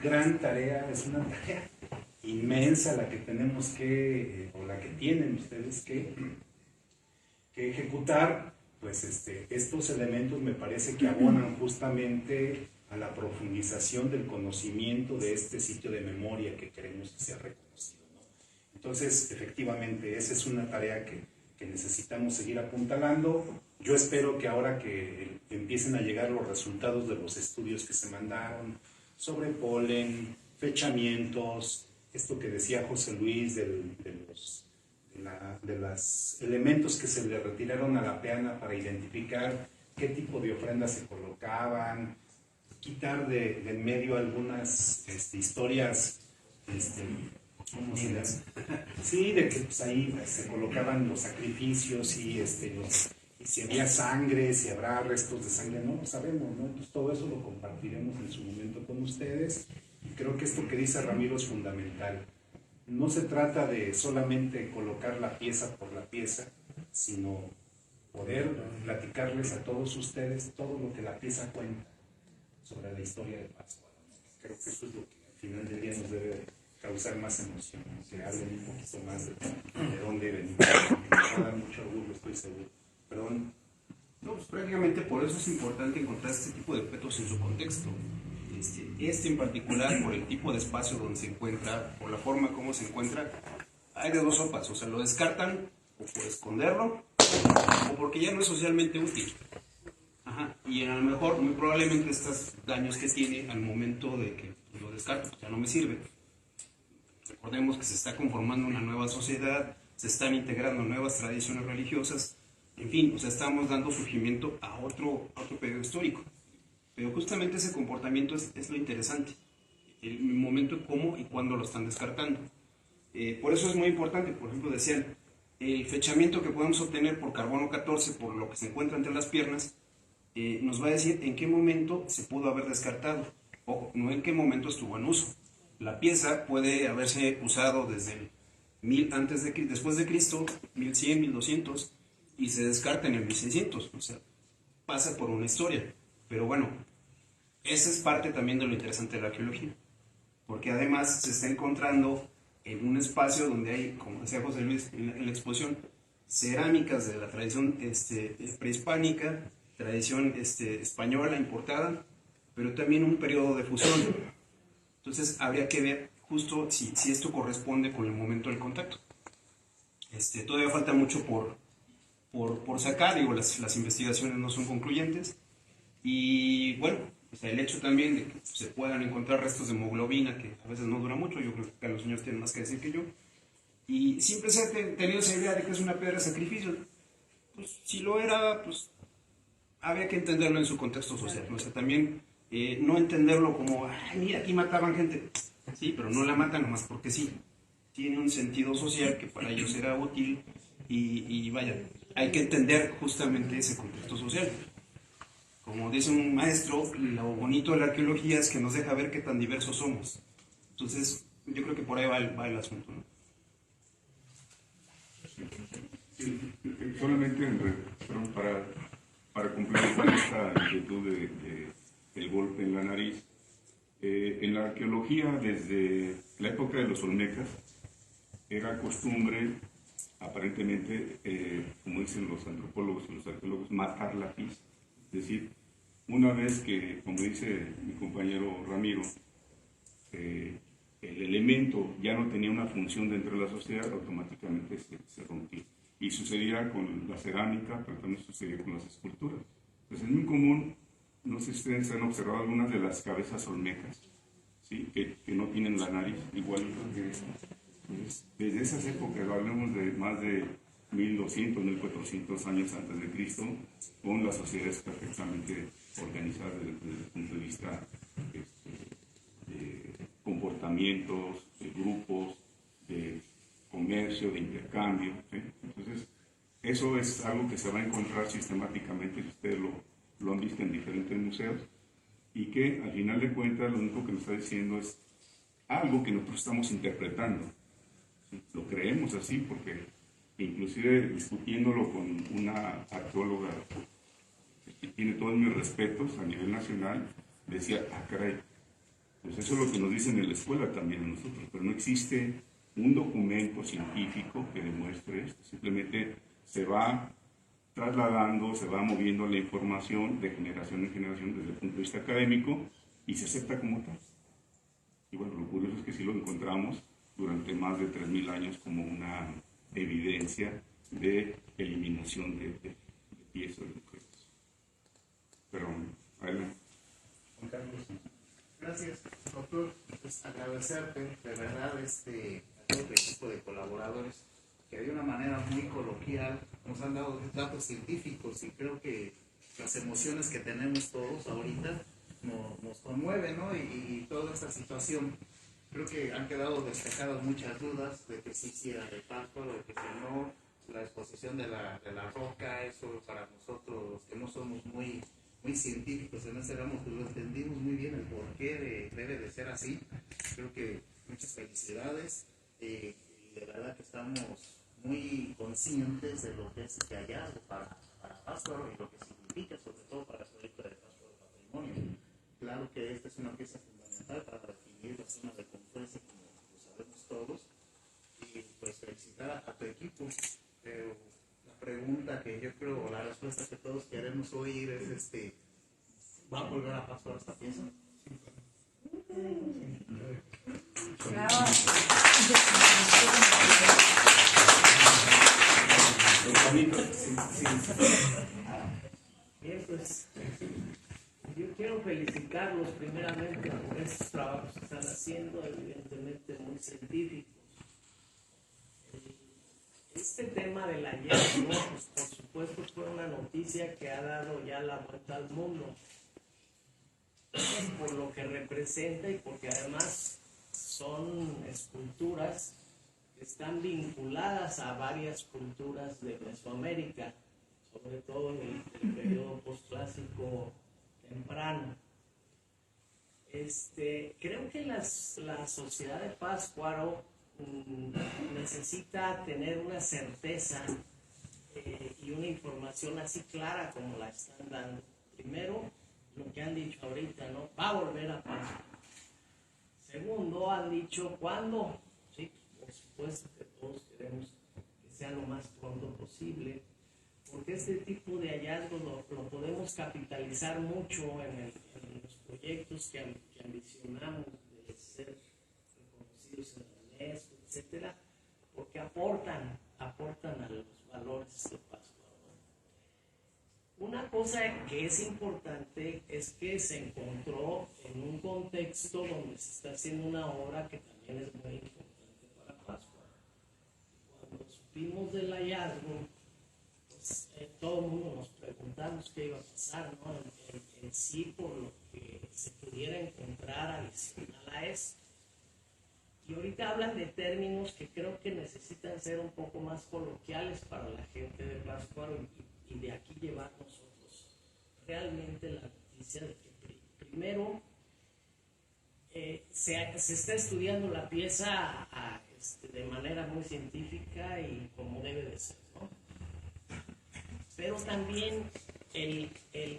gran tarea, es una tarea inmensa la que tenemos que, o la que tienen ustedes que ejecutar. Pues estos elementos me parece que abonan justamente a la profundización del conocimiento de este sitio de memoria que queremos que sea reconocido, ¿no? Entonces, efectivamente, esa es una tarea que necesitamos seguir apuntalando. Yo espero que ahora que empiecen a llegar los resultados de los estudios que se mandaron sobre polen, fechamientos, esto que decía José Luis de los elementos que se le retiraron a la peana para identificar qué tipo de ofrendas se colocaban, quitar del medio algunas historias, ¿cómo se llama? Sí, de que pues, ahí se colocaban los sacrificios y si había sangre, si habrá restos de sangre, no lo sabemos, ¿no? Entonces todo eso lo compartiremos en su momento con ustedes, y creo que esto que dice Ramiro es fundamental. No se trata de solamente colocar la pieza por la pieza, sino poder platicarles a todos ustedes todo lo que la pieza cuenta sobre la historia de Pátzcuaro. Creo que eso es lo que al final del día nos debe causar más emoción, ¿no? Que hablen un poquito más de dónde venimos. Me va a dar mucho orgullo, estoy seguro. Perdón. No, pues prácticamente por eso es importante encontrar este tipo de objetos en su contexto. Este en particular, por el tipo de espacio donde se encuentra, por la forma como se encuentra, hay de dos sopas. O sea, lo descartan o por esconderlo o porque ya no es socialmente útil. Ajá. Y a lo mejor, muy probablemente, estos daños que tiene al momento de que lo descarto, pues ya no me sirve. Recordemos que se está conformando una nueva sociedad, se están integrando nuevas tradiciones religiosas, en fin, o sea, estamos dando surgimiento a otro periodo histórico. Pero justamente ese comportamiento es lo interesante, el momento cómo y cuándo lo están descartando. Por eso es muy importante, por ejemplo, decían, el fechamiento que podemos obtener por carbono 14, por lo que se encuentra entre las piernas, nos va a decir en qué momento se pudo haber descartado, o no en qué momento estuvo en uso. La pieza puede haberse usado desde el 1000 después de Cristo, 1100, 1200, y se descarta en el 1600, o sea, pasa por una historia. Pero bueno, esa es parte también de lo interesante de la arqueología, porque además se está encontrando en un espacio donde hay, como decía José Luis en la exposición, cerámicas de la tradición prehispánica, tradición española importada, pero también un periodo de fusión. Entonces habría que ver justo si esto corresponde con el momento del contacto. Todavía falta mucho por sacar, digo, las investigaciones no son concluyentes, y bueno, o sea, el hecho también de que se puedan encontrar restos de hemoglobina, que a veces no dura mucho, yo creo que los señores tienen más que decir que yo, y siempre se ha tenido esa idea de que es una piedra de sacrificio. Pues si lo era, pues había que entenderlo en su contexto social, ¿no? O sea, también no entenderlo como, ay, mira, aquí mataban gente, sí, pero no la matan nomás porque sí, tiene un sentido social que para ellos era útil, y vaya, hay que entender justamente ese contexto social. Como dice un maestro, lo bonito de la arqueología es que nos deja ver qué tan diversos somos. Entonces, yo creo que por ahí va el asunto, ¿no? Sí, solamente para complementar esta inquietud del golpe en la nariz, en la arqueología, desde la época de los olmecas, era costumbre, aparentemente, como dicen los antropólogos y los arqueólogos, matar la pista. Es decir, una vez que, como dice mi compañero Ramiro, el elemento ya no tenía una función dentro de la sociedad, automáticamente se rompía. Y sucedía con la cerámica, pero también sucedía con las esculturas. Pues es muy común, no sé si ustedes han observado algunas de las cabezas olmecas, ¿sí? que no tienen la nariz, igual que pues, desde esas épocas, hablemos de más de 1200, 1400 años antes de Cristo, con las sociedades perfectamente organizadas desde el punto de vista de comportamientos, de grupos, de comercio, de intercambio. ¿Sí? Entonces, eso es algo que se va a encontrar sistemáticamente, si ustedes lo han visto en diferentes museos, y que al final de cuentas lo único que nos está diciendo es algo que nosotros estamos interpretando. ¿Sí? Lo creemos así porque inclusive discutiéndolo con una arqueóloga que tiene todos mis respetos a nivel nacional, decía, caray, pues eso es lo que nos dicen en la escuela también a nosotros, pero no existe un documento científico que demuestre esto, simplemente se va trasladando, se va moviendo la información de generación en generación desde el punto de vista académico y se acepta como tal. Y bueno, lo curioso es que sí lo encontramos durante más de 3000 años como una evidencia de eliminación de piezas de objetos. Pero, adelante. Juan Carlos. Gracias, doctor. Pues agradecerte, de verdad, a todo el equipo de colaboradores que de una manera muy coloquial nos han dado datos científicos y creo que las emociones que tenemos todos ahorita nos conmueven, ¿no? Y toda esta situación, creo que han quedado despejadas muchas dudas de que sí hiciera de Pascua o de que si no, la exposición de la roca, eso para nosotros los que no somos muy científicos en este ramo, pues lo entendimos muy bien el por qué debe de ser así. Creo que muchas felicidades y de verdad que estamos muy conscientes de lo que es este hallazgo para Pátzcuaro y lo que significa sobre todo para el proyecto de Pátzcuaro Patrimonio. Claro que esta es una pieza fundamental para definir las zonas de confluencia como lo sabemos todos y pues felicitar a tu equipo. Pero la pregunta que yo creo, o la respuesta que todos queremos oír es ¿va a volver a Pátzcuaro esta pieza? Bien, pues yo quiero felicitarlos primeramente por estos trabajos que están haciendo, evidentemente muy científicos. Este tema del hallazgo, pues, por supuesto, fue una noticia que ha dado ya la vuelta al mundo, por lo que representa y porque además son esculturas que están vinculadas a varias culturas de Mesoamérica, sobre todo en el periodo posclásico temprano. Creo que la sociedad de Pátzcuaro necesita tener una certeza y una información así clara como la están dando. Primero, lo que han dicho ahorita, ¿no? Va a volver a Pátzcuaro. Segundo, han dicho cuándo. Sí, por supuesto que todos queremos que sea lo más pronto posible, porque este tipo de hallazgos lo podemos capitalizar mucho en los proyectos que ambicionamos de ser reconocidos en la UNESCO, etcétera, porque aportan a los valores de Pátzcuaro. Una cosa que es importante es que se encontró en un contexto donde se está haciendo una obra que también es muy importante para Pátzcuaro. Cuando supimos del hallazgo, pues, todo el mundo nos preguntamos qué iba a pasar, ¿no? En sí, por lo que se pudiera encontrar adicional a esto. Y ahorita hablan de términos que creo que necesitan ser un poco más coloquiales para la gente de Pátzcuaro y de aquí llevar nosotros realmente la noticia de que primero se está estudiando la pieza de manera muy científica y como debe de ser, ¿no? Pero también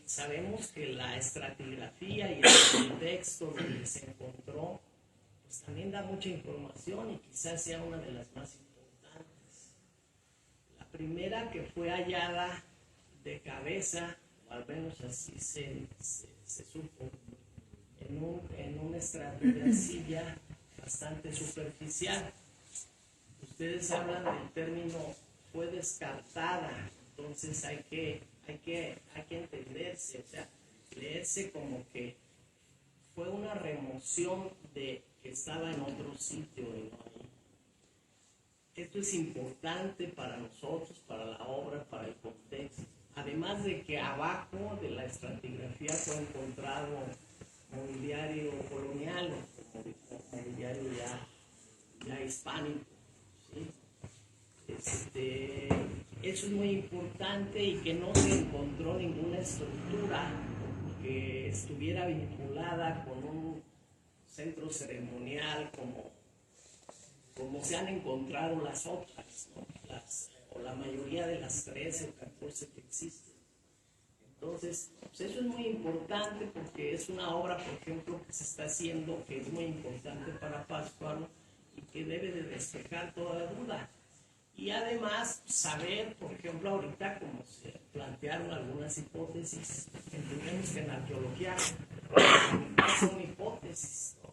sabemos que la estratigrafía y el contexto donde se encontró pues también da mucha información y quizás sea una de las más importantes. La primera que fue hallada de cabeza, o al menos así se supo en una estratigrafía bastante superficial. Ustedes hablan del término fue descartada, entonces hay que entenderse, o sea, leerse como que fue una remoción de que estaba en otro sitio y no ahí. Esto es importante para nosotros, para la obra, para el contexto. Además de que abajo de la estratigrafía fue encontrado mobiliario colonial o mobiliario ya hispánico. ¿Sí? Eso es muy importante y que no se encontró ninguna estructura que estuviera vinculada con un centro ceremonial como se han encontrado las otras, ¿no? O la mayoría de las 13 o 14 que existen. Entonces, pues eso es muy importante porque es una obra, por ejemplo, que se está haciendo, que es muy importante para Pátzcuaro y que debe de despejar toda duda. Y además, saber, por ejemplo, ahorita como se plantearon algunas hipótesis, entendemos que en arqueología son hipótesis, ¿no?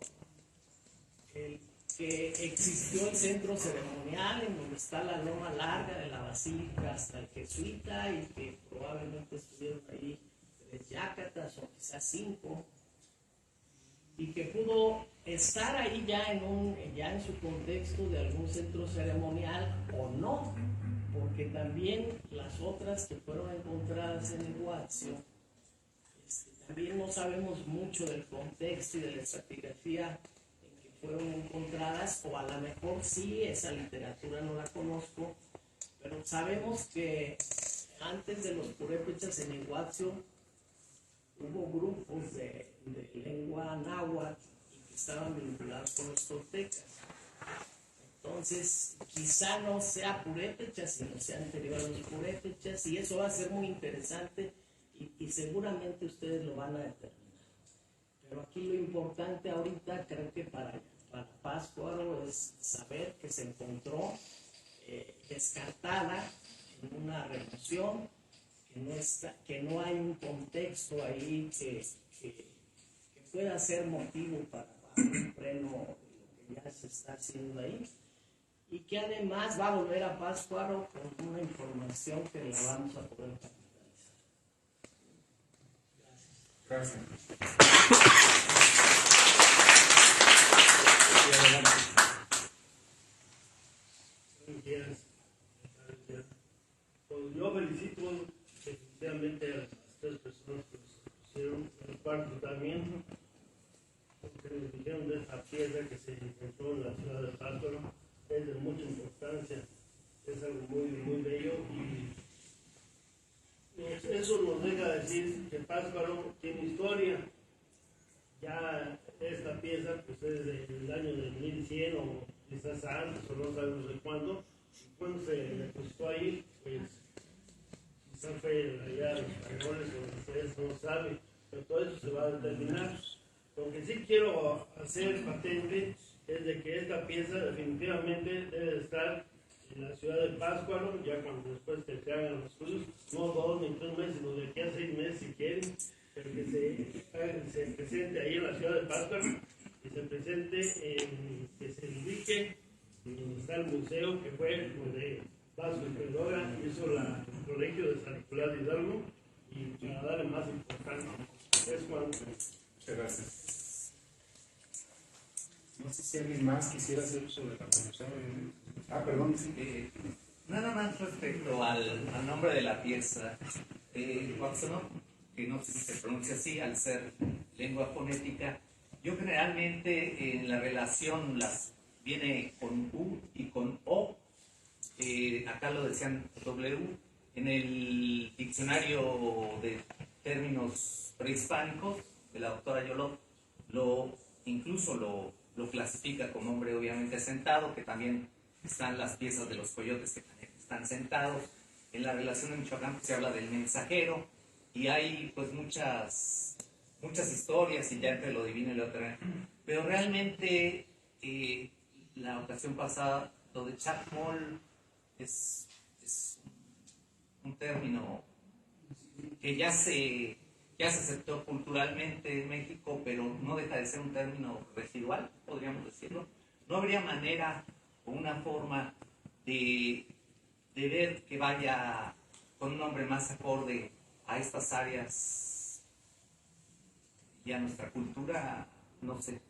Que existió el centro ceremonial en donde está la loma larga de la basílica hasta el jesuita y que probablemente estuvieron ahí 3 yácatas o quizás 5 y que pudo estar ahí ya en su contexto de algún centro ceremonial o no, porque también las otras que fueron encontradas en el Huatzio, también no sabemos mucho del contexto y de la estratigrafía fueron encontradas, o a lo mejor sí, esa literatura no la conozco, pero sabemos que antes de los purépechas en el Huatzio hubo grupos de lengua náhuatl y que estaban vinculados con los toltecas. Entonces, quizá no sea purépecha, sino sea anterior a los purépechas, y eso va a ser muy interesante y seguramente ustedes lo van a determinar. Pero aquí lo importante ahorita, creo que para Pátzcuaro es saber que se encontró descartada en una remoción, que no hay un contexto ahí que pueda ser motivo para un freno de lo que ya se está haciendo ahí, y que además va a volver a Pátzcuaro con una información que la vamos a poder capitalizar. Gracias. Buenos días. Pues yo felicito definitivamente a las 3 personas que nos pusieron el cuarto también, porque nos dijeron de esta pieza que se encontró en la ciudad de Pátzcuaro. Es de mucha importancia, es algo muy, muy bello y eso nos deja decir que Pátzcuaro tiene historia. Ya esta pieza pues es del año de 1100 o quizás antes o no sabemos de cuándo se depositó ahí, pues quizás fue allá los españoles o ustedes no saben, pero todo eso se va a determinar. Lo que sí quiero hacer patente es de que esta pieza definitivamente debe de estar en la ciudad de Pátzcuaro, ya cuando después que se hagan los estudios, no 2 ni 3 meses, sino de aquí a 6 meses si quieren, pero que se presente ahí en la ciudad de Pátzcuaro, que se presente, que se ubique donde está el museo, que fue donde Vasco Quiroga hizo el colegio de San Nicolás de Hidalgo, y para darle más importancia. Es cuanto. Muchas gracias. No sé si alguien más quisiera hacer uso de la conversación. Perdón, sí. Nada más respecto al nombre de la pieza. Huatzonop, que no sé si se pronuncia así, al ser lengua fonética, yo generalmente en la relación las viene con U y con O. Acá lo decían W. En el diccionario de términos prehispánicos de la doctora Yolot, incluso lo clasifica como hombre obviamente sentado, que también están las piezas de los coyotes que también están sentados. En la relación de Michoacán pues, se habla del mensajero, y hay pues muchas historias, y ya entre lo divino y lo terrenal. Pero realmente la ocasión pasada, lo de Chacmol es un término que ya se ya se aceptó culturalmente en México, pero no deja de ser un término residual, podríamos decirlo. ¿No habría manera o una forma de ver que vaya con un nombre más acorde a estas áreas y a nuestra cultura? No sé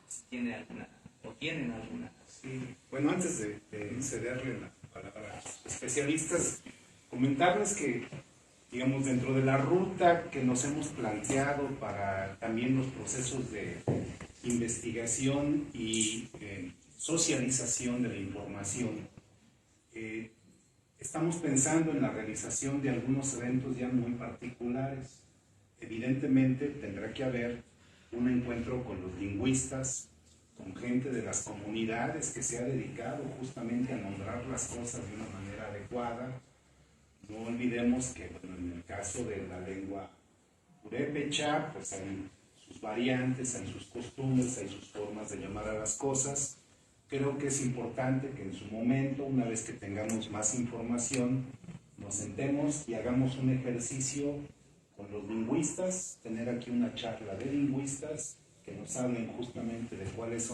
si tiene alguna o tienen alguna. Sí. Bueno, antes de cederle la palabra a los especialistas, comentarles que, digamos, dentro de la ruta que nos hemos planteado para también los procesos de investigación y socialización de la información, estamos pensando en la realización de algunos eventos ya muy particulares. Evidentemente tendrá que haber un encuentro con los lingüistas, con gente de las comunidades que se ha dedicado justamente a nombrar las cosas de una manera adecuada. No olvidemos que, bueno, en el caso de la lengua purépecha, pues hay sus variantes, hay sus costumbres, hay sus formas de llamar a las cosas. Creo que es importante que en su momento, una vez que tengamos más información, nos sentemos y hagamos un ejercicio con los lingüistas, tener aquí una charla de lingüistas que nos hablen justamente de cuál es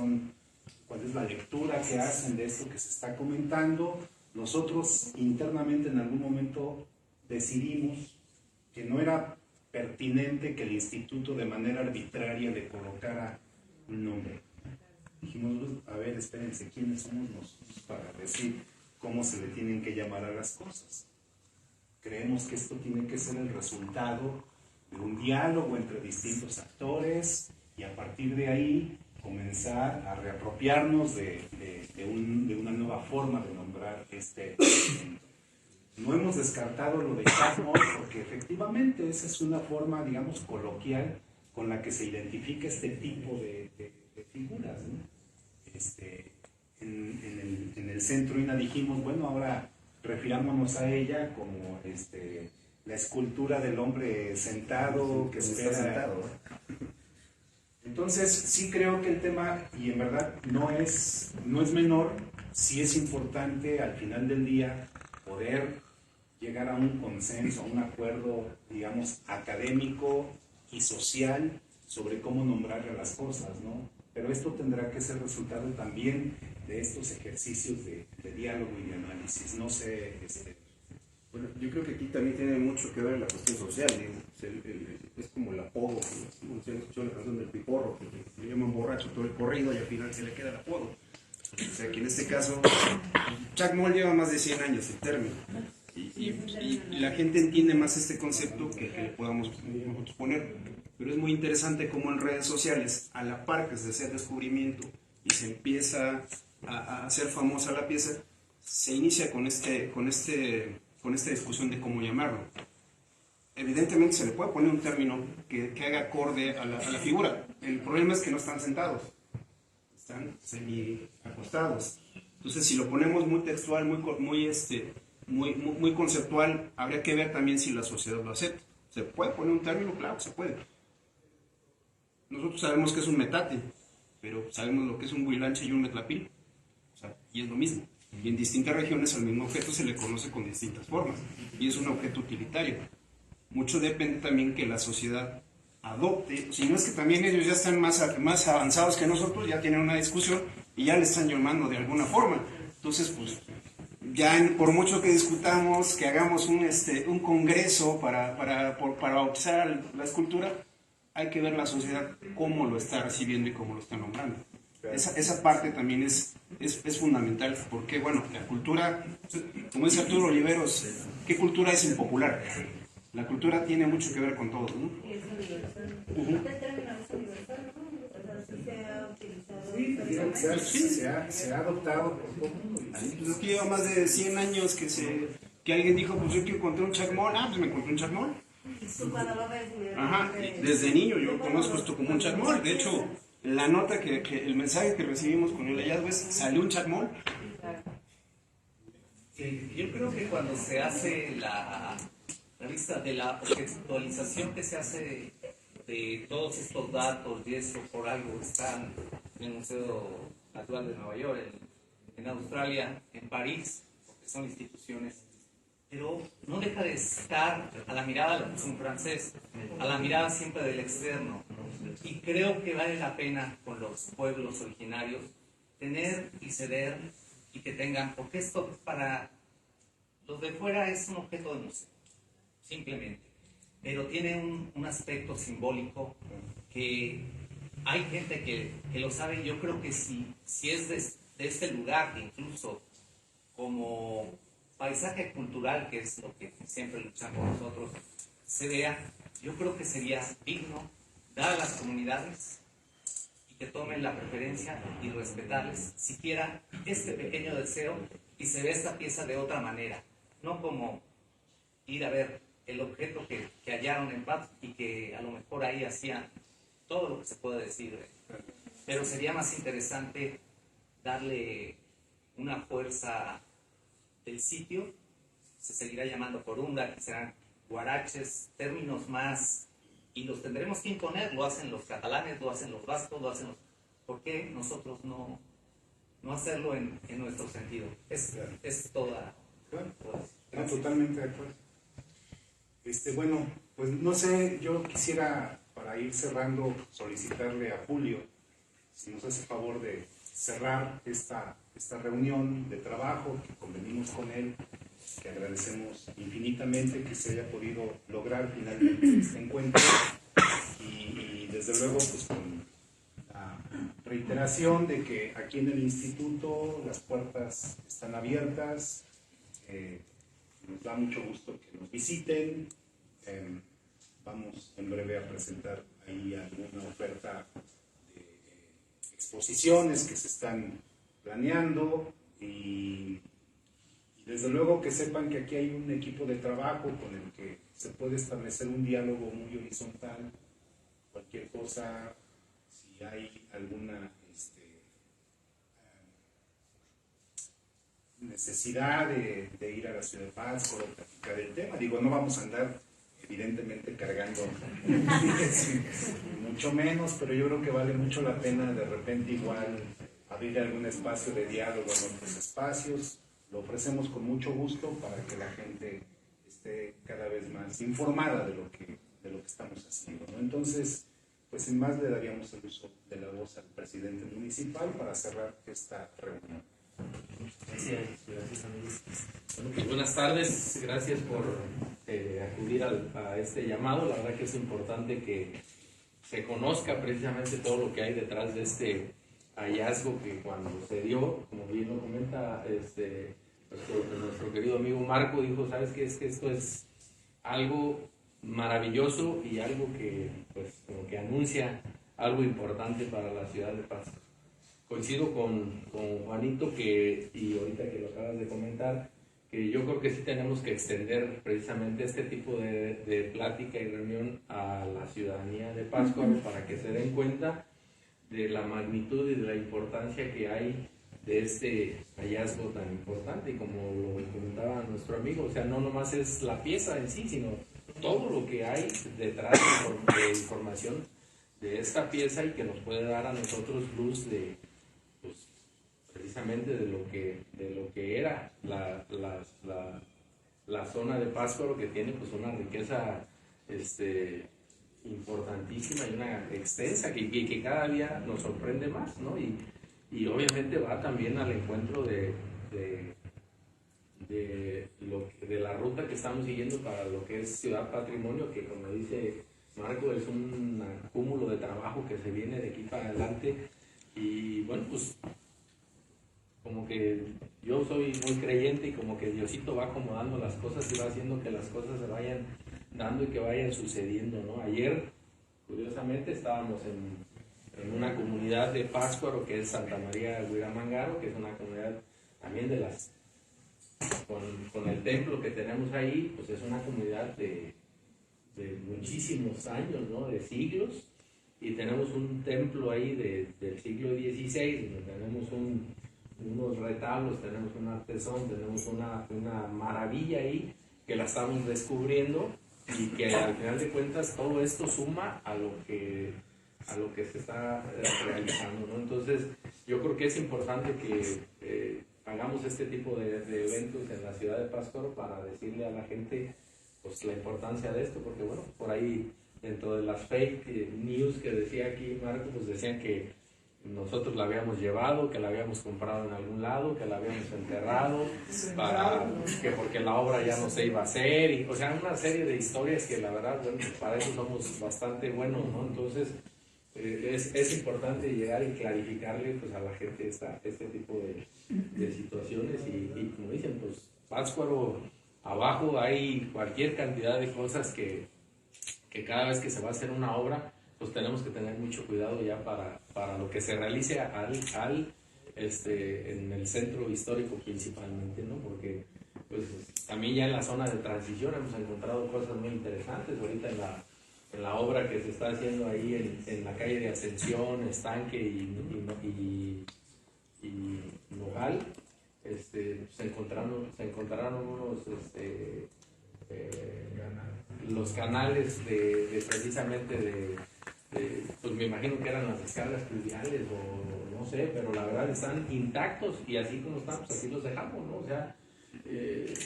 la lectura que hacen de esto que se está comentando. Nosotros internamente en algún momento decidimos que no era pertinente que el instituto de manera arbitraria le colocara un nombre. Dijimos, a ver, espérense, ¿quiénes somos nosotros para decir cómo se le tienen que llamar a las cosas? Creemos que esto tiene que ser el resultado de un diálogo entre distintos actores y a partir de ahí comenzar a reapropiarnos de una nueva forma de nombrar este evento. No hemos descartado lo de chatbot porque efectivamente esa es una forma, digamos, coloquial con la que se identifica este tipo de figuras, ¿no? En el centro INA dijimos, bueno, ahora refirámonos a ella como la escultura del hombre sentado que espera. Sentado. Entonces, sí creo que el tema, y en verdad no es menor, sí es importante al final del día poder llegar a un consenso, a un acuerdo, digamos, académico y social sobre cómo nombrarle a las cosas, ¿no? Pero esto tendrá que ser resultado también de estos ejercicios de diálogo y de análisis. No sé, Bueno, yo creo que aquí también tiene mucho que ver la cuestión social, es como el apodo, ¿no? Se escuchó la canción del Piporro, que le llaman borracho todo el corrido y al final se le queda el apodo. O sea que en este caso, Chacmol lleva más de 100 años el término, y la gente entiende más este concepto que le podamos nosotros poner. Pero es muy interesante cómo en redes sociales, a la par que se hace el descubrimiento y se empieza a hacer famosa la pieza, se inicia con esta discusión de cómo llamarlo. Evidentemente se le puede poner un término que haga acorde a la figura. El problema es que no están sentados, están semi acostados. Entonces, si lo ponemos muy textual, muy conceptual, habría que ver también si la sociedad lo acepta. ¿Se puede poner un término? Claro, se puede. Nosotros sabemos que es un metate, pero sabemos lo que es un huilanche y un metlapil, o sea, y es lo mismo. Y en distintas regiones al mismo objeto se le conoce con distintas formas, y es un objeto utilitario. Mucho depende también que la sociedad adopte, si no es que también ellos ya están más avanzados que nosotros, ya tienen una discusión y ya le están llamando de alguna forma. Entonces, pues, ya por mucho que discutamos, que hagamos un congreso para bautizar la escultura, hay que ver la sociedad cómo lo está recibiendo y cómo lo está nombrando. Esa parte también es fundamental, porque, bueno, la cultura, como dice Arturo Oliveros, ¿qué cultura es impopular? La cultura tiene mucho que ver con todo, ¿no? Sí, se ha adoptado por todo el mundo. Pues lleva más de 100 años que alguien dijo, pues yo quiero encontrar un chacmol, pues me encontré un chacmol. Ajá, desde niño yo conozco esto como un chacmol. De hecho, la nota el mensaje que recibimos con el hallazgo es, ¿salió un chacmol? Sí, yo creo que cuando se hace la lista de la actualización que se hace de todos estos datos y eso por algo están en el Museo Natural de Nueva York, en Australia, en París, porque son instituciones pero no deja de estar a la mirada, es un francés, a la mirada siempre del externo. Y creo que vale la pena con los pueblos originarios tener y ceder y que tengan, porque esto para los de fuera es un objeto de museo, simplemente, pero tiene un aspecto simbólico que hay gente que lo sabe. Yo creo que si es de este lugar, incluso como paisaje cultural, que es lo que siempre luchamos nosotros, se vea, yo creo que sería digno dar a las comunidades y que tomen la preferencia y respetarles siquiera este pequeño deseo y se ve esta pieza de otra manera, no como ir a ver el objeto que hallaron en paz y que a lo mejor ahí hacían todo lo que se puede decir, pero sería más interesante darle una fuerza del sitio. Se seguirá llamando corunda, que serán guaraches, términos más, y los tendremos que imponer. Lo hacen los catalanes, lo hacen los vascos, lo hacen los... ¿Por qué nosotros no hacerlo en nuestro sentido? Es toda... Bueno, totalmente de acuerdo. Bueno, pues no sé, yo quisiera, para ir cerrando, solicitarle a Julio si nos hace favor de cerrar esta reunión de trabajo que convenimos con él, que agradecemos infinitamente que se haya podido lograr finalmente este encuentro, y desde luego pues con la reiteración de que aquí en el instituto las puertas están abiertas. Nos da mucho gusto que nos visiten. Vamos en breve a presentar ahí alguna oferta de exposiciones que se están planeando, y desde luego que sepan que aquí hay un equipo de trabajo con el que se puede establecer un diálogo muy horizontal. Cualquier cosa, si hay alguna necesidad de ir a la ciudad de Pátzcuaro o platicar el tema, digo, no vamos a andar evidentemente cargando mucho menos, pero yo creo que vale mucho la pena de repente igual abrir algún espacio de diálogo en otros espacios. Lo ofrecemos con mucho gusto para que la gente esté cada vez más informada de lo que estamos haciendo, ¿no? Entonces, pues sin más le daríamos el uso de la voz al presidente municipal para cerrar esta reunión. Gracias amigos. Bueno, pues buenas tardes, gracias por acudir a este llamado. La verdad que es importante que se conozca precisamente todo lo que hay detrás de este hallazgo que cuando se dio, como bien lo comenta nuestro querido amigo Marco, dijo, ¿sabes qué? Es que esto es algo maravilloso y algo que pues como que anuncia algo importante para la ciudad de Pátzcuaro. Coincido con Juanito y ahorita que lo acabas de comentar, que yo creo que sí tenemos que extender precisamente este tipo de plática y reunión a la ciudadanía de Pátzcuaro para que se den cuenta de la magnitud y de la importancia que hay de este hallazgo tan importante. Y como lo comentaba nuestro amigo, o sea, no nomás es la pieza en sí, sino todo lo que hay detrás de información de esta pieza y que nos puede dar a nosotros luz de precisamente de lo que era la zona de Pátzcuaro, que tiene pues una riqueza importantísima y una extensa que cada día nos sorprende más, ¿no? Y obviamente va también al encuentro de la ruta que estamos siguiendo para lo que es Ciudad Patrimonio, que como dice Marco es un acúmulo de trabajo que se viene de aquí para adelante. Y bueno, pues como que yo soy muy creyente y como que Diosito va acomodando las cosas y va haciendo que las cosas se vayan dando y que vayan sucediendo, ¿no? Ayer, curiosamente, estábamos en una comunidad de Pátzcuaro que es Santa María Huiramangaro, que es una comunidad también de las... Con el templo que tenemos ahí, pues es una comunidad de muchísimos años, ¿no? De siglos, y tenemos un templo ahí del siglo XVI, donde tenemos unos retablos, tenemos un artesón, tenemos una maravilla ahí que la estamos descubriendo, y que al final de cuentas todo esto suma a lo que se está realizando, ¿no? Entonces yo creo que es importante que hagamos este tipo de eventos en la ciudad de Pátzcuaro para decirle a la gente pues la importancia de esto, porque bueno, por ahí dentro de las fake news que decía aquí Marco, pues decían que nosotros la habíamos llevado, que la habíamos comprado en algún lado, que la habíamos enterrado, que porque la obra ya no se iba a hacer, y, o sea, una serie de historias que la verdad, bueno, para eso somos bastante buenos, ¿no? Entonces, es importante llegar y clarificarle pues, a la gente este tipo de situaciones y como dicen, pues Pátzcuaro, abajo hay cualquier cantidad de cosas que cada vez que se va a hacer una obra, pues tenemos que tener mucho cuidado ya para lo que se realice en el centro histórico principalmente, ¿no? Porque pues también ya en la zona de transición hemos encontrado cosas muy interesantes ahorita en la obra que se está haciendo ahí en la calle de Ascensión, Estanque y Nogal. Se encontraron unos los canales precisamente pues me imagino que eran las descargas pluviales o no sé, pero la verdad están intactos y así como están, pues así los dejamos, ¿no? O sea,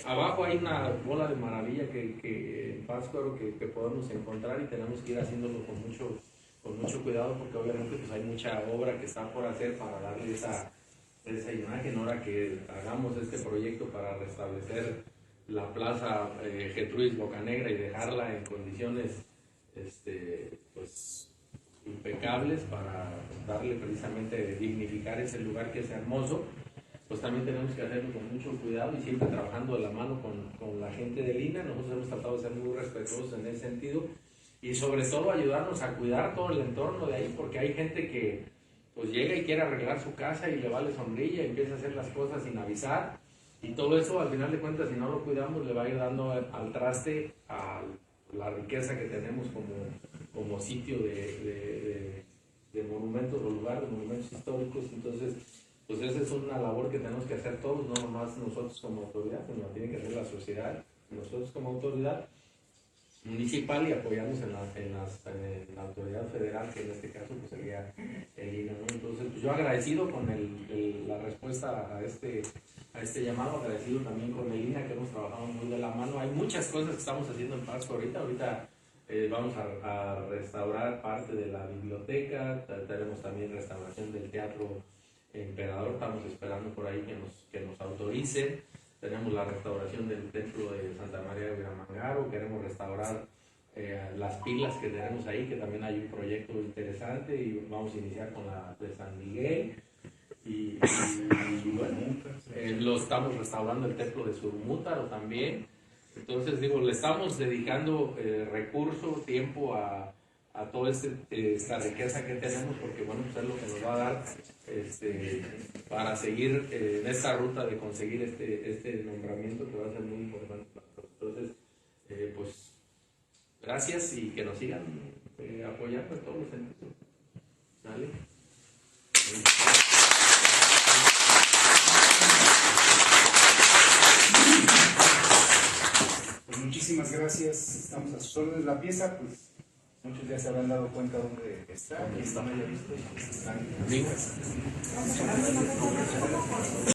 abajo hay una bola de maravilla que en Pátzcuaro que podemos encontrar y tenemos que ir haciéndolo con mucho cuidado porque obviamente pues hay mucha obra que está por hacer para darle esa imagen. Ahora que hagamos este proyecto para restablecer la plaza Gertrudis Bocanegra y dejarla en condiciones pues impecables para darle precisamente dignificar ese lugar que es hermoso, pues también tenemos que hacerlo con mucho cuidado y siempre trabajando de la mano con la gente de Lina. Nosotros hemos tratado de ser muy respetuosos en ese sentido y sobre todo ayudarnos a cuidar todo el entorno de ahí, porque hay gente que pues llega y quiere arreglar su casa y le vale sombrilla y empieza a hacer las cosas sin avisar, y todo eso al final de cuentas, si no lo cuidamos, le va a ir dando al traste a la riqueza que tenemos como sitio de monumentos o lugar de monumentos históricos. Entonces pues esa es una labor que tenemos que hacer todos, no nomás nosotros como autoridad, sino tiene que hacer la sociedad, nosotros como autoridad municipal y apoyarnos en la autoridad federal, que en este caso pues sería el INA, ¿no? Entonces pues yo agradecido con la respuesta a este llamado, agradecido también con el INA, que hemos trabajado muy de la mano. Hay muchas cosas que estamos haciendo en Pátzcuaro ahorita vamos a restaurar parte de la biblioteca, tenemos también restauración del Teatro Emperador, estamos esperando por ahí que nos autoricen. Tenemos la restauración del templo de Santa María de Huiramangaro, queremos restaurar las pilas que tenemos ahí, que también hay un proyecto interesante, y vamos a iniciar con la de San Miguel. Y bueno, lo estamos restaurando el templo de Surumútaro también. Entonces digo, le estamos dedicando recursos, tiempo a toda esta riqueza que tenemos, porque bueno, pues es lo que nos va a dar para seguir en esta ruta de conseguir este nombramiento, que va a ser muy importante para nosotros. Entonces, pues gracias y que nos sigan apoyando en todos los sentidos. ¿Vale? Pues muchísimas gracias, estamos a sus órdenes. La pieza, pues muchos ya se habrán dado cuenta dónde está. Aquí está, están amigos.